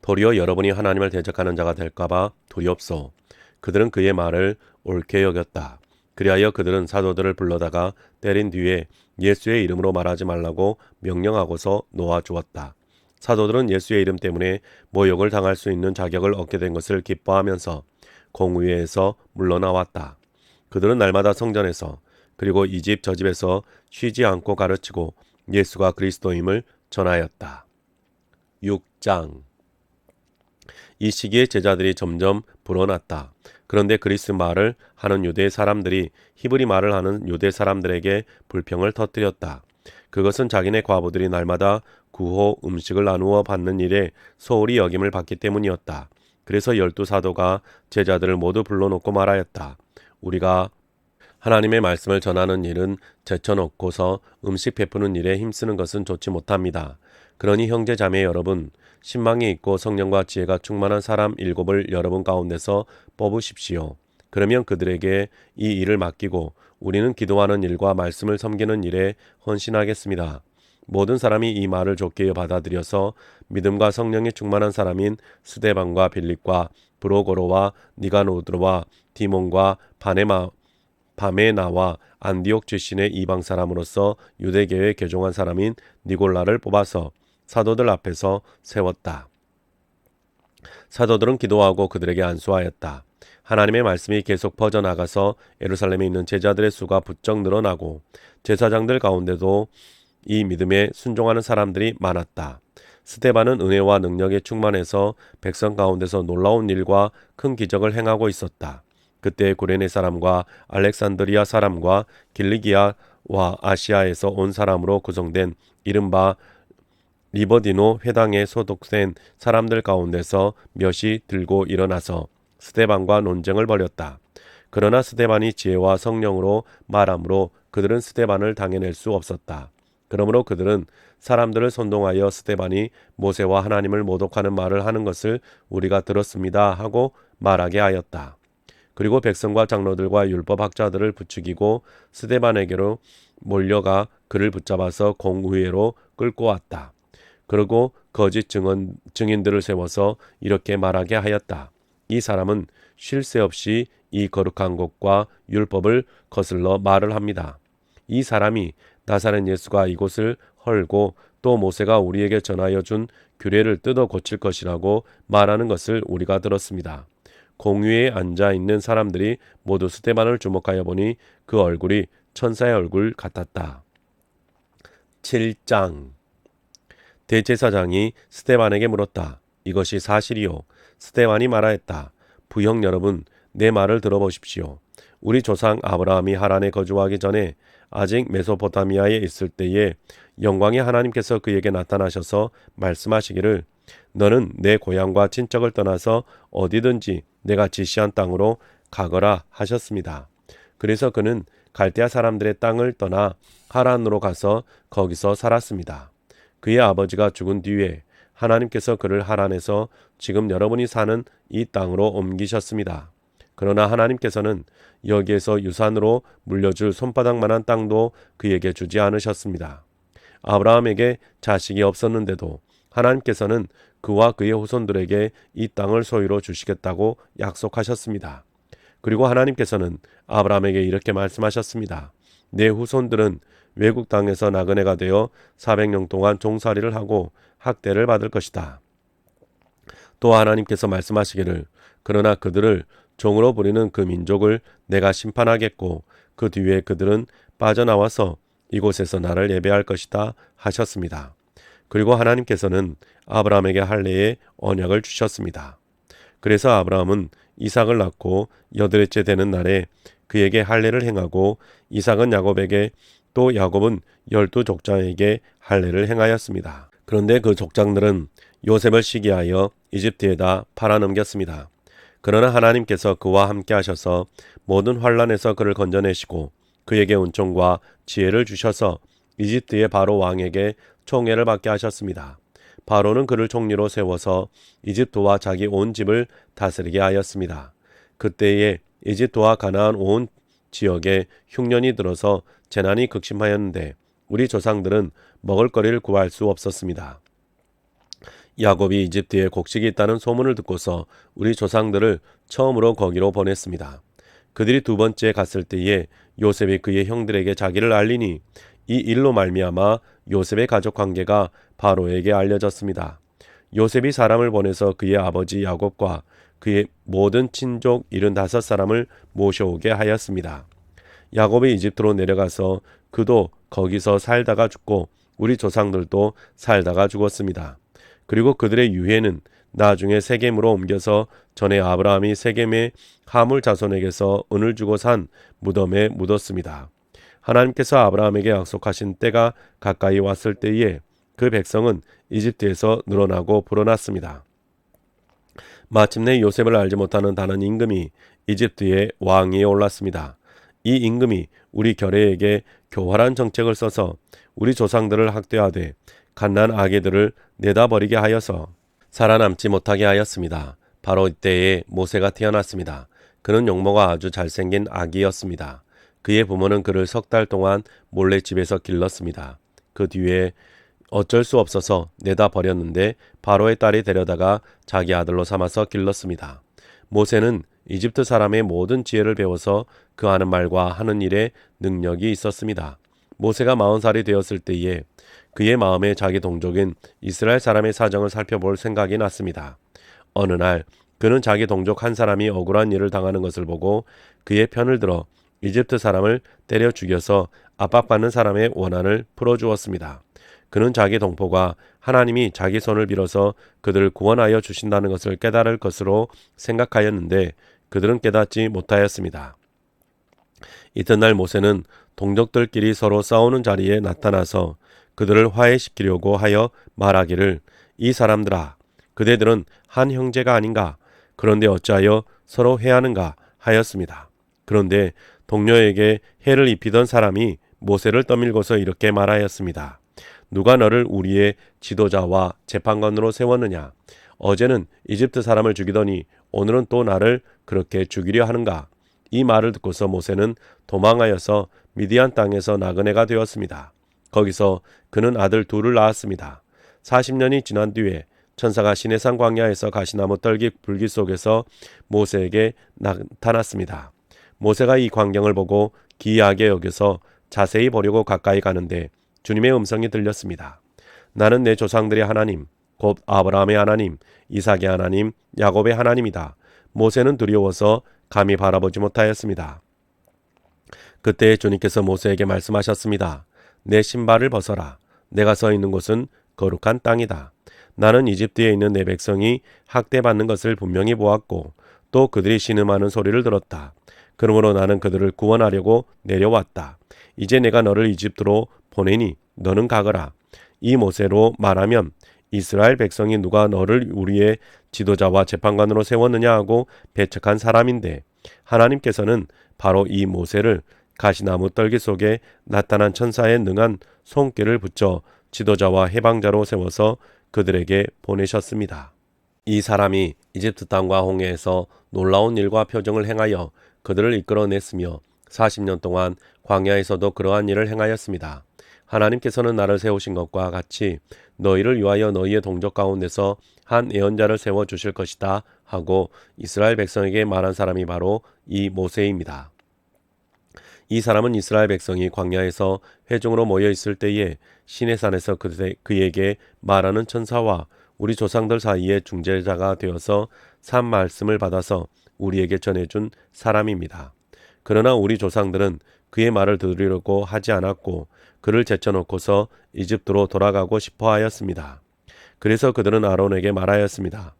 Speaker 1: 도리어 여러분이 하나님을 대적하는 자가 될까봐 두렵소. 그들은 그의 말을 옳게 여겼다. 그리하여 그들은 사도들을 불러다가 때린 뒤에 예수의 이름으로 말하지 말라고 명령하고서 놓아주었다. 사도들은 예수의 이름 때문에 모욕을 당할 수 있는 자격을 얻게 된 것을 기뻐하면서 공회에서 물러나왔다. 그들은 날마다 성전에서 그리고 이 집 저 집에서 쉬지 않고 가르치고 예수가 그리스도임을 전하였다. 6장. 이 시기에 제자들이 점점 불어났다. 그런데 그리스 말을 하는 유대 사람들이 히브리 말을 하는 유대 사람들에게 불평을 터뜨렸다. 그것은 자기네 과부들이 날마다 구호 음식을 나누어 받는 일에 소홀히 여김을 받기 때문이었다. 그래서 12사도가 제자들을 모두 불러놓고 말하였다. 우리가 하나님의 말씀을 전하는 일은 제쳐놓고서 음식 베푸는 일에 힘쓰는 것은 좋지 못합니다. 그러니 형제 자매 여러분, 신망이 있고 성령과 지혜가 충만한 사람 7을 여러분 가운데서 뽑으십시오. 그러면 그들에게 이 일을 맡기고 우리는 기도하는 일과 말씀을 섬기는 일에 헌신하겠습니다. 모든 사람이 이 말을 좋게 받아들여서 믿음과 성령이 충만한 사람인 스데반과 빌립과 브로고로와 니가노드로와 디몬과 바메나와 안디옥 출신의 이방 사람으로서 유대교에 개종한 사람인 니골라를 뽑아서 사도들 앞에서 세웠다. 사도들은 기도하고 그들에게 안수하였다. 하나님의 말씀이 계속 퍼져나가서 예루살렘에 있는 제자들의 수가 부쩍 늘어나고 제사장들 가운데도 이 믿음에 순종하는 사람들이 많았다. 스데반은 은혜와 능력에 충만해서 백성 가운데서 놀라운 일과 큰 기적을 행하고 있었다. 그때 구레네 사람과 알렉산드리아 사람과 길리기아와 아시아에서 온 사람으로 구성된 이른바 리버디노 회당에 소속된 사람들 가운데서 몇이 들고 일어나서 스데반과 논쟁을 벌였다. 그러나 스데반이 지혜와 성령으로 말함으로 그들은 스데반을 당해낼 수 없었다. 그러므로 그들은 사람들을 선동하여 스데반이 모세와 하나님을 모독하는 말을 하는 것을 우리가 들었습니다 하고 말하게 하였다. 그리고 백성과 장로들과 율법학자들을 부추기고 스데반에게로 몰려가 그를 붙잡아서 공의회로 끌고 왔다. 그리고 거짓 증인들을 세워서 이렇게 말하게 하였다. 이 사람은 쉴 새 없이 이 거룩한 곳과 율법을 거슬러 말을 합니다. 이 사람이 나사렛 예수가 이곳을 헐고 또 모세가 우리에게 전하여 준 규례를 뜯어 고칠 것이라고 말하는 것을 우리가 들었습니다. 공회에 앉아 있는 사람들이 모두 스데반을 주목하여 보니 그 얼굴이 천사의 얼굴 같았다. 7장. 대제사장이 스데반에게 물었다. 이것이 사실이요. 스데반이 말하였다. 부형 여러분, 내 말을 들어보십시오. 우리 조상 아브라함이 하란에 거주하기 전에 아직 메소포타미아에 있을 때에 영광의 하나님께서 그에게 나타나셔서 말씀하시기를 너는 내 고향과 친척을 떠나서 어디든지 내가 지시한 땅으로 가거라 하셨습니다. 그래서 그는 갈대아 사람들의 땅을 떠나 하란으로 가서 거기서 살았습니다. 그의 아버지가 죽은 뒤에 하나님께서 그를 하란에서 지금 여러분이 사는 이 땅으로 옮기셨습니다. 그러나 하나님께서는 여기에서 유산으로 물려줄 손바닥만한 땅도 그에게 주지 않으셨습니다. 아브라함에게 자식이 없었는데도 하나님께서는 그와 그의 후손들에게 이 땅을 소유로 주시겠다고 약속하셨습니다. 그리고 하나님께서는 아브라함에게 이렇게 말씀하셨습니다. 내 후손들은 외국 땅에서 나그네가 되어 400년 동안 종살이를 하고 학대를 받을 것이다. 또 하나님께서 말씀하시기를 그러나 그들을 종으로 부리는 그 민족을 내가 심판하겠고 그 뒤에 그들은 빠져나와서 이곳에서 나를 예배할 것이다 하셨습니다. 그리고 하나님께서는 아브라함에게 할례의 언약을 주셨습니다. 그래서 아브라함은 이삭을 낳고 여덟째 되는 날에 그에게 할례를 행하고 이삭은 야곱에게 또 야곱은 12족장에게 할례를 행하였습니다. 그런데 그 족장들은 요셉을 시기하여 이집트에다 팔아넘겼습니다. 그러나 하나님께서 그와 함께 하셔서 모든 환란에서 그를 건져내시고 그에게 은총과 지혜를 주셔서 이집트의 바로 왕에게 총애를 받게 하셨습니다. 바로는 그를 총리로 세워서 이집트와 자기 온 집을 다스리게 하였습니다. 그때에 이집트와 가나안 온 지역에 흉년이 들어서 재난이 극심하였는데 우리 조상들은 먹을거리를 구할 수 없었습니다. 야곱이 이집트에 곡식이 있다는 소문을 듣고서 우리 조상들을 처음으로 거기로 보냈습니다. 그들이 두 번째 갔을 때에 요셉이 그의 형들에게 자기를 알리니 이 일로 말미암아 요셉의 가족 관계가 바로에게 알려졌습니다. 요셉이 사람을 보내서 그의 아버지 야곱과 그의 모든 친족 75사람을 모셔오게 하였습니다. 야곱이 이집트로 내려가서 그도 거기서 살다가 죽고 우리 조상들도 살다가 죽었습니다. 그리고 그들의 유해는 나중에 세겜으로 옮겨서 전에 아브라함이 세겜의 하물 자손에게서 은을 주고 산 무덤에 묻었습니다. 하나님께서 아브라함에게 약속하신 때가 가까이 왔을 때에 그 백성은 이집트에서 늘어나고 불어났습니다. 마침내 요셉을 알지 못하는 다른 임금이 이집트의 왕위에 올랐습니다. 이 임금이 우리 결혜에게 교활한 정책을 써서 우리 조상들을 학대하되 갓난 아기들을 내다버리게 하여서 살아남지 못하게 하였습니다. 바로 이때에 모세가 태어났습니다. 그는 용모가 아주 잘생긴 아기였습니다. 그의 부모는 그를 3달 동안 몰래 집에서 길렀습니다. 그 뒤에 어쩔 수 없어서 내다 버렸는데 바로의 딸이 데려다가 자기 아들로 삼아서 길렀습니다. 모세는 이집트 사람의 모든 지혜를 배워서 그 하는 말과 하는 일에 능력이 있었습니다. 모세가 40살이 되었을 때에 그의 마음에 자기 동족인 이스라엘 사람의 사정을 살펴볼 생각이 났습니다. 어느 날 그는 자기 동족 한 사람이 억울한 일을 당하는 것을 보고 그의 편을 들어 이집트 사람을 때려 죽여서 압박받는 사람의 원한을 풀어주었습니다. 그는 자기 동포가 하나님이 자기 손을 빌어서 그들을 구원하여 주신다는 것을 깨달을 것으로 생각하였는데 그들은 깨닫지 못하였습니다. 이튿날 모세는 동족들끼리 서로 싸우는 자리에 나타나서 그들을 화해시키려고 하여 말하기를 이 사람들아 그대들은 한 형제가 아닌가 그런데 어찌하여 서로 해하는가 하였습니다. 그런데 동료에게 해를 입히던 사람이 모세를 떠밀고서 이렇게 말하였습니다. 누가 너를 우리의 지도자와 재판관으로 세웠느냐? 어제는 이집트 사람을 죽이더니 오늘은 또 나를 그렇게 죽이려 하는가? 이 말을 듣고서 모세는 도망하여서 미디안 땅에서 나그네가 되었습니다. 거기서 그는 아들 둘을 낳았습니다. 40년이 지난 뒤에 천사가 시내산 광야에서 가시나무 떨기 불기 속에서 모세에게 나타났습니다. 모세가 이 광경을 보고 기이하게 여겨서 자세히 보려고 가까이 가는데 주님의 음성이 들렸습니다. 나는 내 조상들의 하나님, 곧 아브라함의 하나님, 이삭의 하나님, 야곱의 하나님이다. 모세는 두려워서 감히 바라보지 못하였습니다. 그때 주님께서 모세에게 말씀하셨습니다. 내 신발을 벗어라. 내가 서 있는 곳은 거룩한 땅이다. 나는 이집트에 있는 내 백성이 학대받는 것을 분명히 보았고 또 그들이 신음하는 소리를 들었다. 그러므로 나는 그들을 구원하려고 내려왔다. 이제 내가 너를 이집트로 보내니 너는 가거라. 이 모세로 말하면 이스라엘 백성이 누가 너를 우리의 지도자와 재판관으로 세웠느냐 하고 배척한 사람인데 하나님께서는 바로 이 모세를 가시나무 떨기 속에 나타난 천사의 능한 손길을 붙여 지도자와 해방자로 세워서 그들에게 보내셨습니다. 이 사람이 이집트 땅과 홍해에서 놀라운 일과 표정을 행하여 그들을 이끌어냈으며 40년 동안 광야에서도 그러한 일을 행하였습니다. 하나님께서는 나를 세우신 것과 같이 너희를 위하여 너희의 동족 가운데서 한 예언자를 세워 주실 것이다 하고 이스라엘 백성에게 말한 사람이 바로 이 모세입니다. 이 사람은 이스라엘 백성이 광야에서 회중으로 모여 있을 때에 시내산에서 그에게 말하는 천사와 우리 조상들 사이에 중재자가 되어서 산 말씀을 받아서 우리에게 전해준 사람입니다. 그러나 우리 조상들은 그의 말을 들으려고 하지 않았고 그를 제쳐놓고서 이집트로 돌아가고 싶어 하였습니다. 그래서 그들은 아론에게 말하였습니다.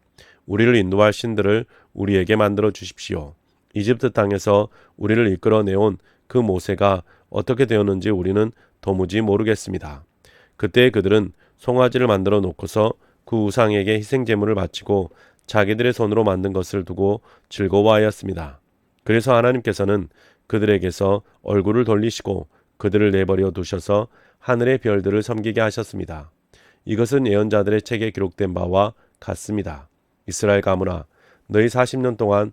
Speaker 1: 우리를 인도할 신들을 우리에게 만들어 주십시오. 이집트 땅에서 우리를 이끌어내온 그 모세가 어떻게 되었는지 우리는 도무지 모르겠습니다. 그때 그들은 송아지를 만들어 놓고서 그 우상에게 희생제물을 바치고 자기들의 손으로 만든 것을 두고 즐거워하였습니다. 그래서 하나님께서는 그들에게서 얼굴을 돌리시고 그들을 내버려 두셔서 하늘의 별들을 섬기게 하셨습니다. 이것은 예언자들의 책에 기록된 바와 같습니다. 이스라엘 가문아, 너희 40년 동안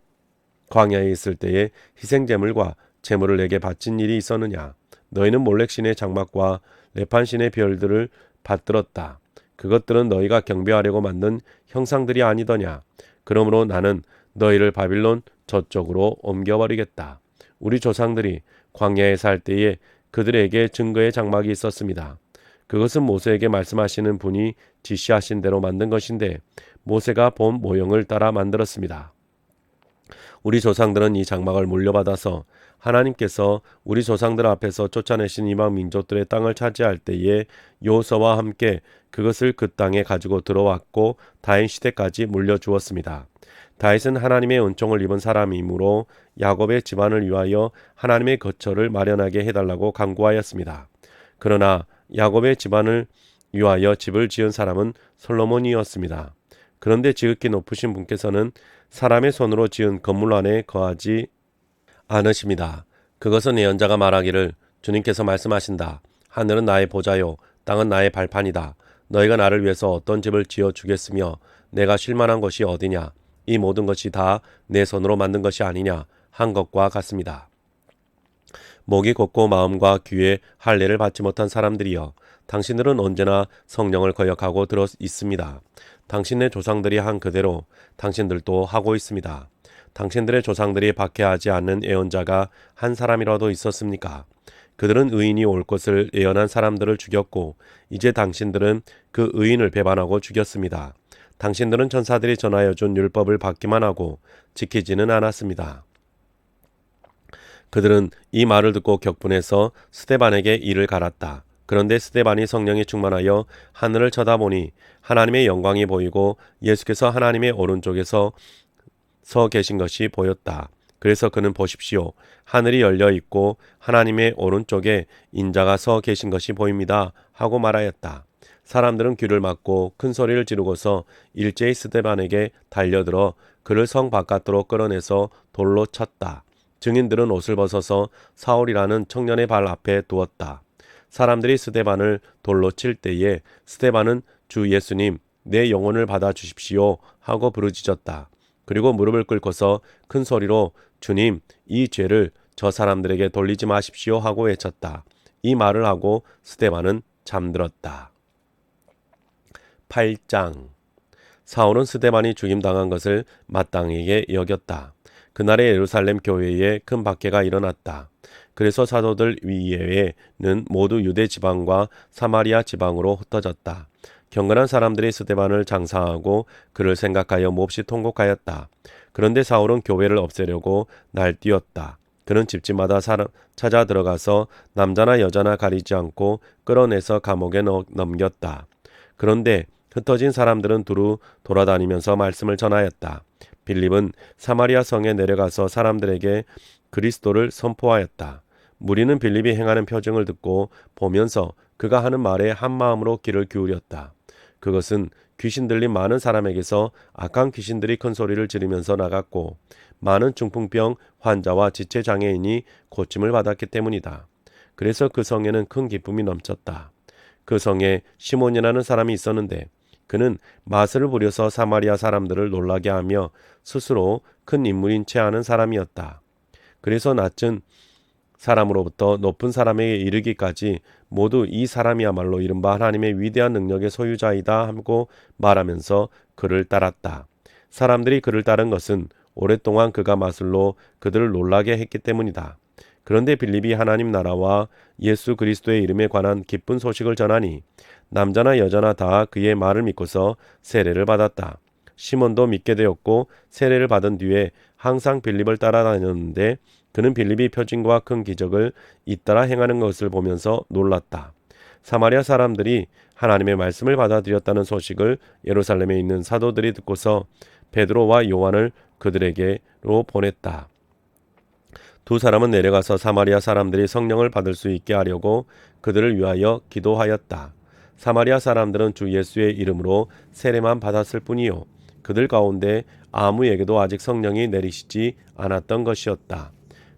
Speaker 1: 광야에 있을 때에 희생제물과 제물을 내게 바친 일이 있었느냐? 너희는 몰렉신의 장막과 레판신의 별들을 받들었다. 그것들은 너희가 경배하려고 만든 형상들이 아니더냐? 그러므로 나는 너희를 바빌론 저쪽으로 옮겨버리겠다. 우리 조상들이 광야에 살 때에 그들에게 증거의 장막이 있었습니다. 그것은 모세에게 말씀하시는 분이 지시하신 대로 만든 것인데 모세가 본 모형을 따라 만들었습니다. 우리 조상들은 이 장막을 물려받아서 하나님께서 우리 조상들 앞에서 쫓아내신 이방 민족들의 땅을 차지할 때에 여호수아와 함께 그것을 그 땅에 가지고 들어왔고 다윗 시대까지 물려주었습니다. 다윗은 하나님의 은총을 입은 사람이므로 야곱의 집안을 위하여 하나님의 거처를 마련하게 해달라고 간구하였습니다. 그러나 야곱의 집안을 위하여 집을 지은 사람은 솔로몬이었습니다. 그런데 지극히 높으신 분께서는 사람의 손으로 지은 건물 안에 거하지 않으십니다. 그것은 예언자가 말하기를 주님께서 말씀하신다. 하늘은 나의 보좌요 땅은 나의 발판이다. 너희가 나를 위해서 어떤 집을 지어 주겠으며 내가 쉴 만한 것이 어디냐. 이 모든 것이 다 내 손으로 만든 것이 아니냐 한 것과 같습니다. 목이 곧고 마음과 귀에 할례를 받지 못한 사람들이여, 당신들은 언제나 성령을 거역하고 들어 있습니다. 당신의 조상들이 한 그대로 당신들도 하고 있습니다. 당신들의 조상들이 박해하지 않는 예언자가 한 사람이라도 있었습니까? 그들은 의인이 올 것을 예언한 사람들을 죽였고 이제 당신들은 그 의인을 배반하고 죽였습니다. 당신들은 천사들이 전하여 준 율법을 받기만 하고 지키지는 않았습니다. 그들은 이 말을 듣고 격분해서 스데반에게 이를 갈았다. 그런데 스데반이 성령이 충만하여 하늘을 쳐다보니 하나님의 영광이 보이고 예수께서 하나님의 오른쪽에서 서 계신 것이 보였다. 그래서 그는 보십시오. 하늘이 열려 있고 하나님의 오른쪽에 인자가 서 계신 것이 보입니다. 하고 말하였다. 사람들은 귀를 막고 큰 소리를 지르고서 일제히 스데반에게 달려들어 그를 성 바깥으로 끌어내서 돌로 쳤다. 증인들은 옷을 벗어서 사울이라는 청년의 발 앞에 두었다. 사람들이 스데반을 돌로 칠 때에 스데반은 주 예수님, 내 영혼을 받아 주십시오 하고 부르짖었다. 그리고 무릎을 꿇고서 큰 소리로 주님, 이 죄를 저 사람들에게 돌리지 마십시오 하고 외쳤다. 이 말을 하고 스데반은 잠들었다. 8장. 사울은 스데반이 죽임당한 것을 마땅하게 여겼다. 그날의 예루살렘 교회에 큰 박해가 일어났다. 그래서 사도들 위에는 모두 유대 지방과 사마리아 지방으로 흩어졌다. 경건한 사람들이 스데반을 장사하고 그를 생각하여 몹시 통곡하였다. 그런데 사울은 교회를 없애려고 날뛰었다. 그는 집집마다 찾아 들어가서 남자나 여자나 가리지 않고 끌어내서 감옥에 넘겼다. 그런데 흩어진 사람들은 두루 돌아다니면서 말씀을 전하였다. 빌립은 사마리아 성에 내려가서 사람들에게 그리스도를 선포하였다. 무리는 빌립이 행하는 표징을 듣고 보면서 그가 하는 말에 한마음으로 귀를 기울였다. 그것은 귀신 들린 많은 사람에게서 악한 귀신들이 큰 소리를 지르면서 나갔고 많은 중풍병 환자와 지체장애인이 고침을 받았기 때문이다. 그래서 그 성에는 큰 기쁨이 넘쳤다. 그 성에 시몬이라는 사람이 있었는데 그는 마술을 부려서 사마리아 사람들을 놀라게 하며 스스로 큰 인물인 채 하는 사람이었다. 그래서 낮은 사람으로부터 높은 사람에게 이르기까지 모두 이 사람이야말로 이른바 하나님의 위대한 능력의 소유자이다 하고 말하면서 그를 따랐다. 사람들이 그를 따른 것은 오랫동안 그가 마술로 그들을 놀라게 했기 때문이다. 그런데 빌립이 하나님 나라와 예수 그리스도의 이름에 관한 기쁜 소식을 전하니 남자나 여자나 다 그의 말을 믿고서 세례를 받았다. 시몬도 믿게 되었고 세례를 받은 뒤에 항상 빌립을 따라다녔는데 그는 빌립이 표징과 큰 기적을 잇따라 행하는 것을 보면서 놀랐다. 사마리아 사람들이 하나님의 말씀을 받아들였다는 소식을 예루살렘에 있는 사도들이 듣고서 베드로와 요한을 그들에게로 보냈다. 두 사람은 내려가서 사마리아 사람들이 성령을 받을 수 있게 하려고 그들을 위하여 기도하였다. 사마리아 사람들은 주 예수의 이름으로 세례만 받았을 뿐이요 그들 가운데 아무에게도 아직 성령이 내리시지 않았던 것이었다.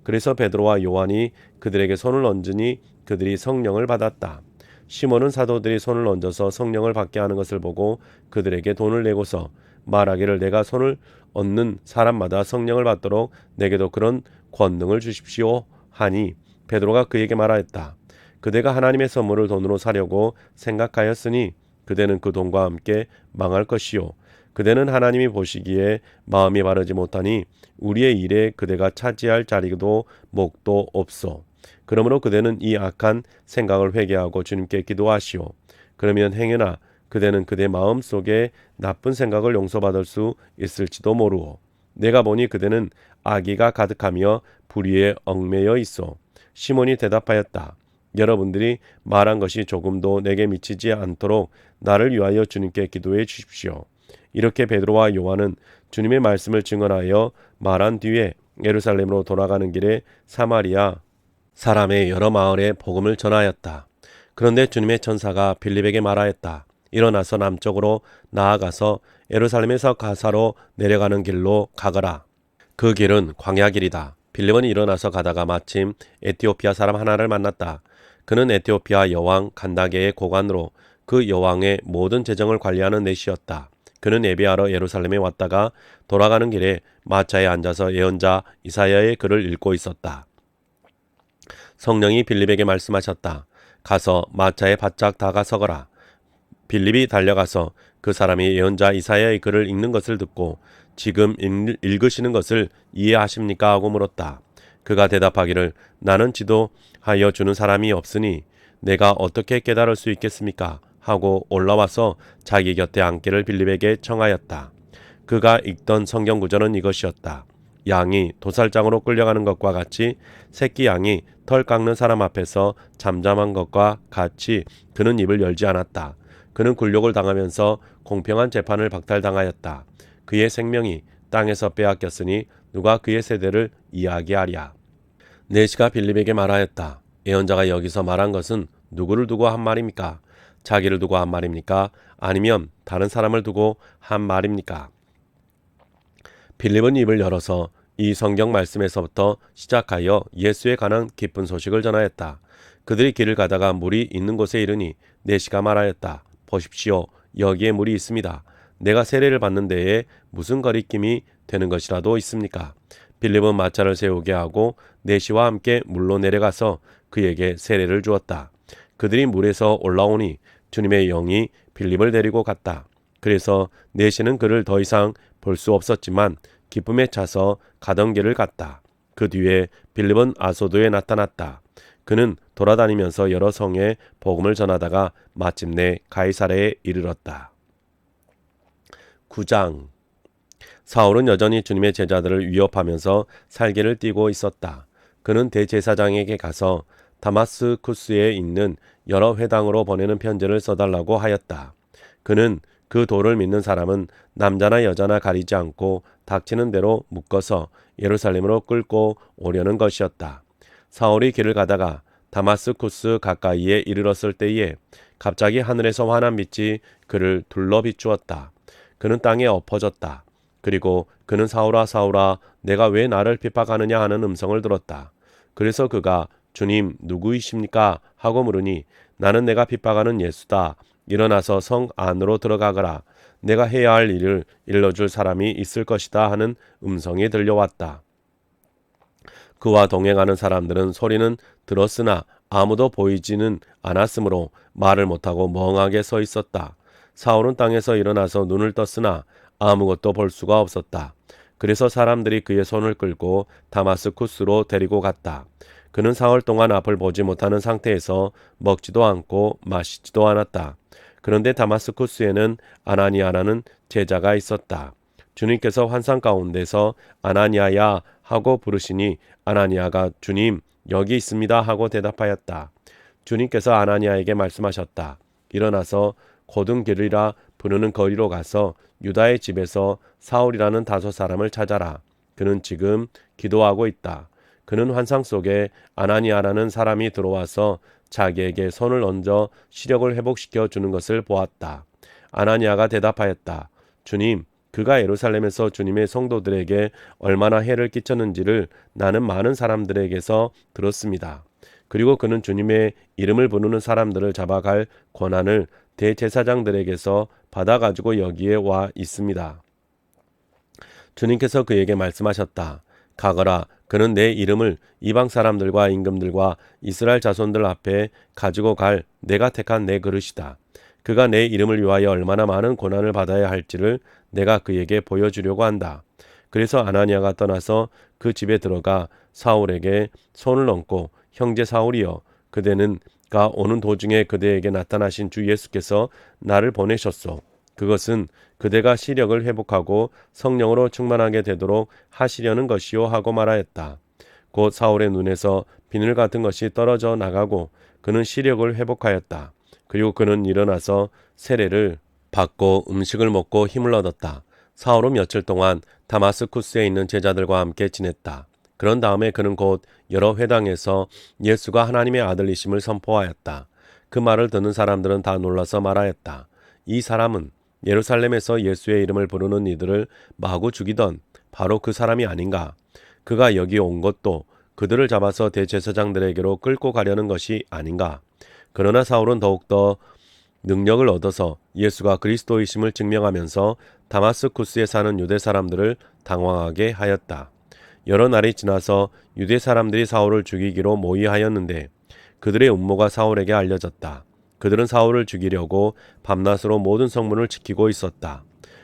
Speaker 1: 그래서 베드로와 요한이 그들에게 손을 얹으니 그들이 성령을 받았다. 시몬은 사도들이 손을 얹어서 성령을 받게 하는 것을 보고 그들에게 돈을 내고서 말하기를 내가 손을 얹는 사람마다 성령을 받도록 내게도 그런 권능을 주십시오 하니 베드로가 그에게 말하였다. 그대가 하나님의 선물을 돈으로 사려고 생각하였으니 그대는 그 돈과 함께 망할 것이요 그대는 하나님이 보시기에 마음이 바르지 못하니 우리의 일에 그대가 차지할 자리도 목도 없소. 그러므로 그대는 이 악한 생각을 회개하고 주님께 기도하시오. 그러면 행여나 그대는 그대 마음 속에 나쁜 생각을 용서받을 수 있을지도 모르오. 내가 보니 그대는 악의가 가득하며 불의에 얽매여 있어. 시몬이 대답하였다. 여러분들이 말한 것이 조금도 내게 미치지 않도록 나를 위하여 주님께 기도해 주십시오. 이렇게 베드로와 요한은 주님의 말씀을 증언하여 말한 뒤에 예루살렘으로 돌아가는 길에 사마리아 사람의 여러 마을에 복음을 전하였다. 그런데 주님의 천사가 빌립에게 말하였다. 일어나서 남쪽으로 나아가서 예루살렘에서 가사로 내려가는 길로 가거라. 그 길은 광야길이다. 빌립은 일어나서 가다가 마침 에티오피아 사람 하나를 만났다. 그는 에티오피아 여왕 간다게의 고관으로 그 여왕의 모든 재정을 관리하는 내시였다. 그는 예배하러 예루살렘에 왔다가 돌아가는 길에 마차에 앉아서 예언자 이사야의 글을 읽고 있었다. 성령이 빌립에게 말씀하셨다. 가서 마차에 바짝 다가서거라. 빌립이 달려가서 그 사람이 예언자 이사야의 글을 읽는 것을 듣고 지금 읽으시는 것을 이해하십니까? 하고 물었다. 그가 대답하기를 나는 지도하여 주는 사람이 없으니 내가 어떻게 깨달을 수 있겠습니까? 하고 올라와서 자기 곁에 앉기를 빌립에게 청하였다. 그가 읽던 성경 구절은 이것이었다. 양이 도살장으로 끌려가는 것과 같이 새끼 양이 털 깎는 사람 앞에서 잠잠한 것과 같이 그는 입을 열지 않았다. 그는 굴욕을 당하면서 공평한 재판을 박탈당하였다. 그의 생명이 땅에서 빼앗겼으니 누가 그의 세대를 이야기하랴. 내시가 빌립에게 말하였다. 예언자가 여기서 말한 것은 누구를 두고 한 말입니까? 자기를 두고 한 말입니까? 아니면 다른 사람을 두고 한 말입니까? 빌립은 입을 열어서 이 성경 말씀에서부터 시작하여 예수에 관한 기쁜 소식을 전하였다. 그들이 길을 가다가 물이 있는 곳에 이르니 내시가 말하였다. 보십시오. 여기에 물이 있습니다. 내가 세례를 받는 데에 무슨 거리낌이 되는 것이라도 있습니까? 빌립은 마차를 세우게 하고 내시와 함께 물로 내려가서 그에게 세례를 주었다. 그들이 물에서 올라오니 주님의 영이 빌립을 데리고 갔다. 그래서 내시는 그를 더 이상 볼 수 없었지만 기쁨에 차서 가던 길을 갔다. 그 뒤에 빌립은 아소도에 나타났다. 그는 돌아다니면서 여러 성에 복음을 전하다가 마침내 가이사랴에 이르렀다. 9장 사울은 여전히 주님의 제자들을 위협하면서 살기를 띠고 있었다. 그는 대제사장에게 가서 다마스쿠스에 있는 여러 회당으로 보내는 편지를 써달라고 하였다. 그는 그 도를 믿는 사람은 남자나 여자나 가리지 않고 닥치는 대로 묶어서 예루살렘으로 끌고 오려는 것이었다. 사울이 길을 가다가 다마스쿠스 가까이에 이르렀을 때에 갑자기 하늘에서 환한 빛이 그를 둘러 비추었다. 그는 땅에 엎어졌다. 그리고 그는 사울아 사울아 내가 왜 나를 핍박하느냐 하는 음성을 들었다. 그래서 그가 주님 누구이십니까? 하고 물으니 나는 내가 핍박하는 예수다. 일어나서 성 안으로 들어가거라. 내가 해야 할 일을 일러줄 사람이 있을 것이다 하는 음성이 들려왔다. 그와 동행하는 사람들은 소리는 들었으나 아무도 보이지는 않았으므로 말을 못하고 멍하게 서 있었다. 사울은 땅에서 일어나서 눈을 떴으나 아무것도 볼 수가 없었다. 그래서 사람들이 그의 손을 끌고 다마스쿠스로 데리고 갔다. 그는 사흘 동안 앞을 보지 못하는 상태에서 먹지도 않고 마시지도 않았다. 그런데 다마스쿠스에는 아나니아라는 제자가 있었다. 주님께서 환상 가운데서 아나니아야 하고 부르시니 아나니아가 주님 여기 있습니다 하고 대답하였다. 주님께서 아나니아에게 말씀하셨다. 일어나서 곧은 길이라 부르는 거리로 가서 유다의 집에서 사울이라는 다섯 사람을 찾아라. 그는 지금 기도하고 있다. 그는 환상 속에 아나니아라는 사람이 들어와서 자기에게 손을 얹어 시력을 회복시켜 주는 것을 보았다. 아나니아가 대답하였다. 주님, 그가 예루살렘에서 주님의 성도들에게 얼마나 해를 끼쳤는지를 나는 많은 사람들에게서 들었습니다. 그리고 그는 주님의 이름을 부르는 사람들을 잡아갈 권한을 대제사장들에게서 받아가지고 여기에 와 있습니다. 주님께서 그에게 말씀하셨다. 가거라. 그는 내 이름을 이방 사람들과 임금들과 이스라엘 자손들 앞에 가지고 갈 내가 택한 내 그릇이다. 그가 내 이름을 위하여 얼마나 많은 고난을 받아야 할지를 내가 그에게 보여주려고 한다. 그래서 아나니아가 떠나서 그 집에 들어가 사울에게 손을 얹고 형제 사울이여 그대는가 오는 도중에 그대에게 나타나신 주 예수께서 나를 보내셨소. 그것은 그대가 시력을 회복하고 성령으로 충만하게 되도록 하시려는 것이요 하고 말하였다. 곧 사울의 눈에서 비늘 같은 것이 떨어져 나가고 그는 시력을 회복하였다. 그리고 그는 일어나서 세례를 받고 음식을 먹고 힘을 얻었다. 사울은 며칠 동안 다마스쿠스에 있는 제자들과 함께 지냈다. 그런 다음에 그는 곧 여러 회당에서 예수가 하나님의 아들이심을 선포하였다. 그 말을 듣는 사람들은 다 놀라서 말하였다. 이 사람은 예루살렘에서 예수의 이름을 부르는 이들을 마구 죽이던 바로 그 사람이 아닌가. 그가 여기 온 것도 그들을 잡아서 대제사장들에게로 끌고 가려는 것이 아닌가. 그러나 사울은 더욱더 능력을 얻어서 예수가 그리스도이심을 증명하면서 다마스쿠스에 사는 유대 사람들을 당황하게 하였다. 여러 날이 지나서 유대 사람들이 사울을 죽이기로 모의하였는데 그들의 음모가 사울에게 알려졌다. 그들은 사울을 죽이려고 밤낮으로 모든 성문을 지키고 있었다.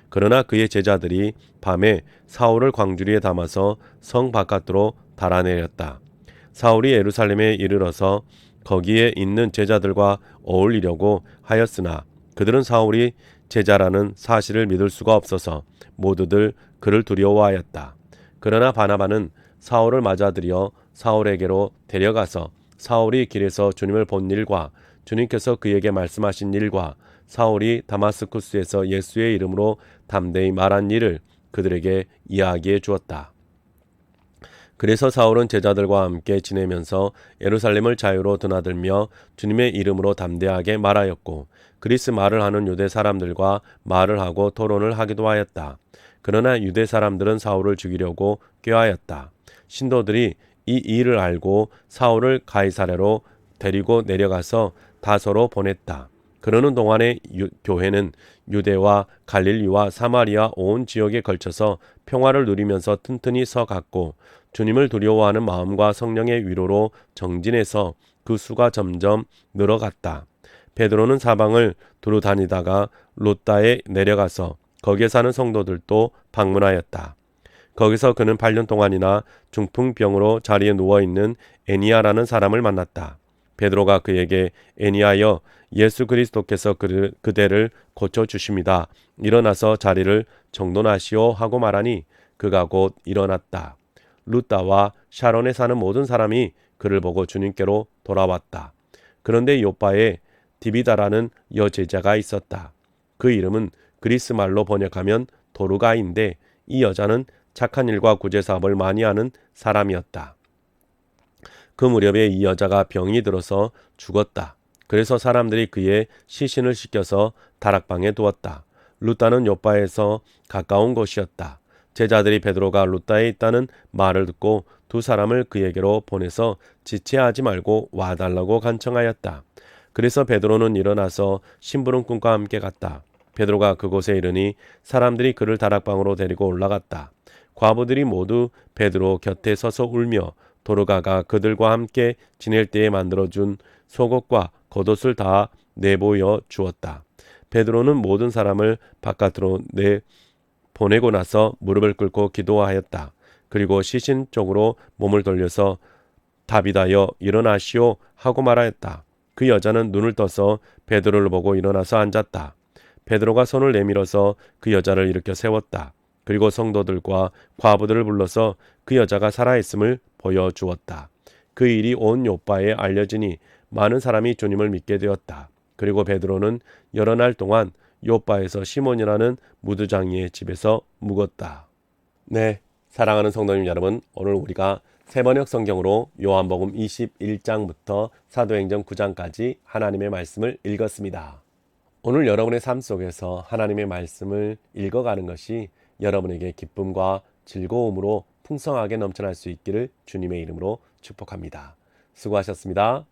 Speaker 1: 그러나 그의 제자들이 밤에 사울을 광주리에 담아서 성 바깥으로 달아내렸다. 사울이 예루살렘에 이르러서 거기에 있는 제자들과 어울리려고 하였으나 그들은 사울이 제자라는 사실을 믿을 수가 없어서 모두들 그를 두려워하였다. 그러나 바나바는 사울을 맞아들여 사울에게로 데려가서 사울이 길에서 주님을 본 일과 주님께서 그에게 말씀하신 일과 사울이 다마스쿠스에서 예수의 이름으로 담대히 말한 일을 그들에게 이야기해 주었다. 그래서 사울은 제자들과 함께 지내면서 예루살렘을 자유로 드나들며 주님의 이름으로 담대하게 말하였고 그리스 말을 하는 유대 사람들과 말을 하고 토론을 하기도 하였다. 그러나 유대 사람들은 사울을 죽이려고 꾀하였다. 신도들이 이 일을 알고 사울을 가이사랴로 데리고 내려가서 다소로 보냈다. 그러는 동안에 교회는 유대와 갈릴리와 사마리아 온 지역에 걸쳐서 평화를 누리면서 튼튼히 서갔고 주님을 두려워하는 마음과 성령의 위로로 정진해서 그 수가 점점 늘어갔다. 베드로는 사방을 두루 다니다가 롯다에 내려가서 거기에 사는 성도들도 방문하였다. 거기서 그는 8년 동안이나 중풍병으로 자리에 누워있는 애니야라는 사람을 만났다. 베드로가 그에게 애니야여 예수 그리스도께서 그대를 고쳐주십니다. 일어나서 자리를 정돈하시오 하고 말하니 그가 곧 일어났다. 루다와 샤론에 사는 모든 사람이 그를 보고 주님께로 돌아왔다. 그런데 요바에 디비다라는 여제자가 있었다. 그 이름은 그리스 말로 번역하면 도르가인데 이 여자는 착한 일과 구제 사업을 많이 하는 사람이었다. 그 무렵에 이 여자가 병이 들어서 죽었다. 그래서 사람들이 그의 시신을 씻겨서 다락방에 두었다. 루다는 요바에서 가까운 곳이었다. 제자들이 베드로가 루다에 있다는 말을 듣고 두 사람을 그에게로 보내서 지체하지 말고 와달라고 간청하였다. 그래서 베드로는 일어나서 심부름꾼과 함께 갔다. 베드로가 그곳에 이르니 사람들이 그를 다락방으로 데리고 올라갔다. 과부들이 모두 베드로 곁에 서서 울며 도르가가 그들과 함께 지낼 때에 만들어준 속옷과 겉옷을 다 내보여 주었다. 베드로는 모든 사람을 바깥으로 보내고 나서 무릎을 꿇고 기도하였다. 그리고 시신 쪽으로 몸을 돌려서 다비다여 일어나시오 하고 말하였다. 그 여자는 눈을 떠서 베드로를 보고 일어나서 앉았다. 베드로가 손을 내밀어서 그 여자를 일으켜 세웠다. 그리고 성도들과 과부들을 불러서 그 여자가 살아있음을 보여주었다. 그 일이 온 요바에 알려지니 많은 사람이 주님을 믿게 되었다. 그리고 베드로는 여러 날 동안 요바에서 시몬이라는 무두장이의 집에서 묵었다. 네, 사랑하는 성도님 여러분, 오늘 우리가 세번역 성경으로 요한복음 21장부터 사도행전 9장까지 하나님의 말씀을 읽었습니다. 오늘 여러분의 삶 속에서 하나님의 말씀을 읽어가는 것이 여러분에게 기쁨과 즐거움으로 풍성하게 넘쳐날 수 있기를 주님의 이름으로 축복합니다. 수고하셨습니다.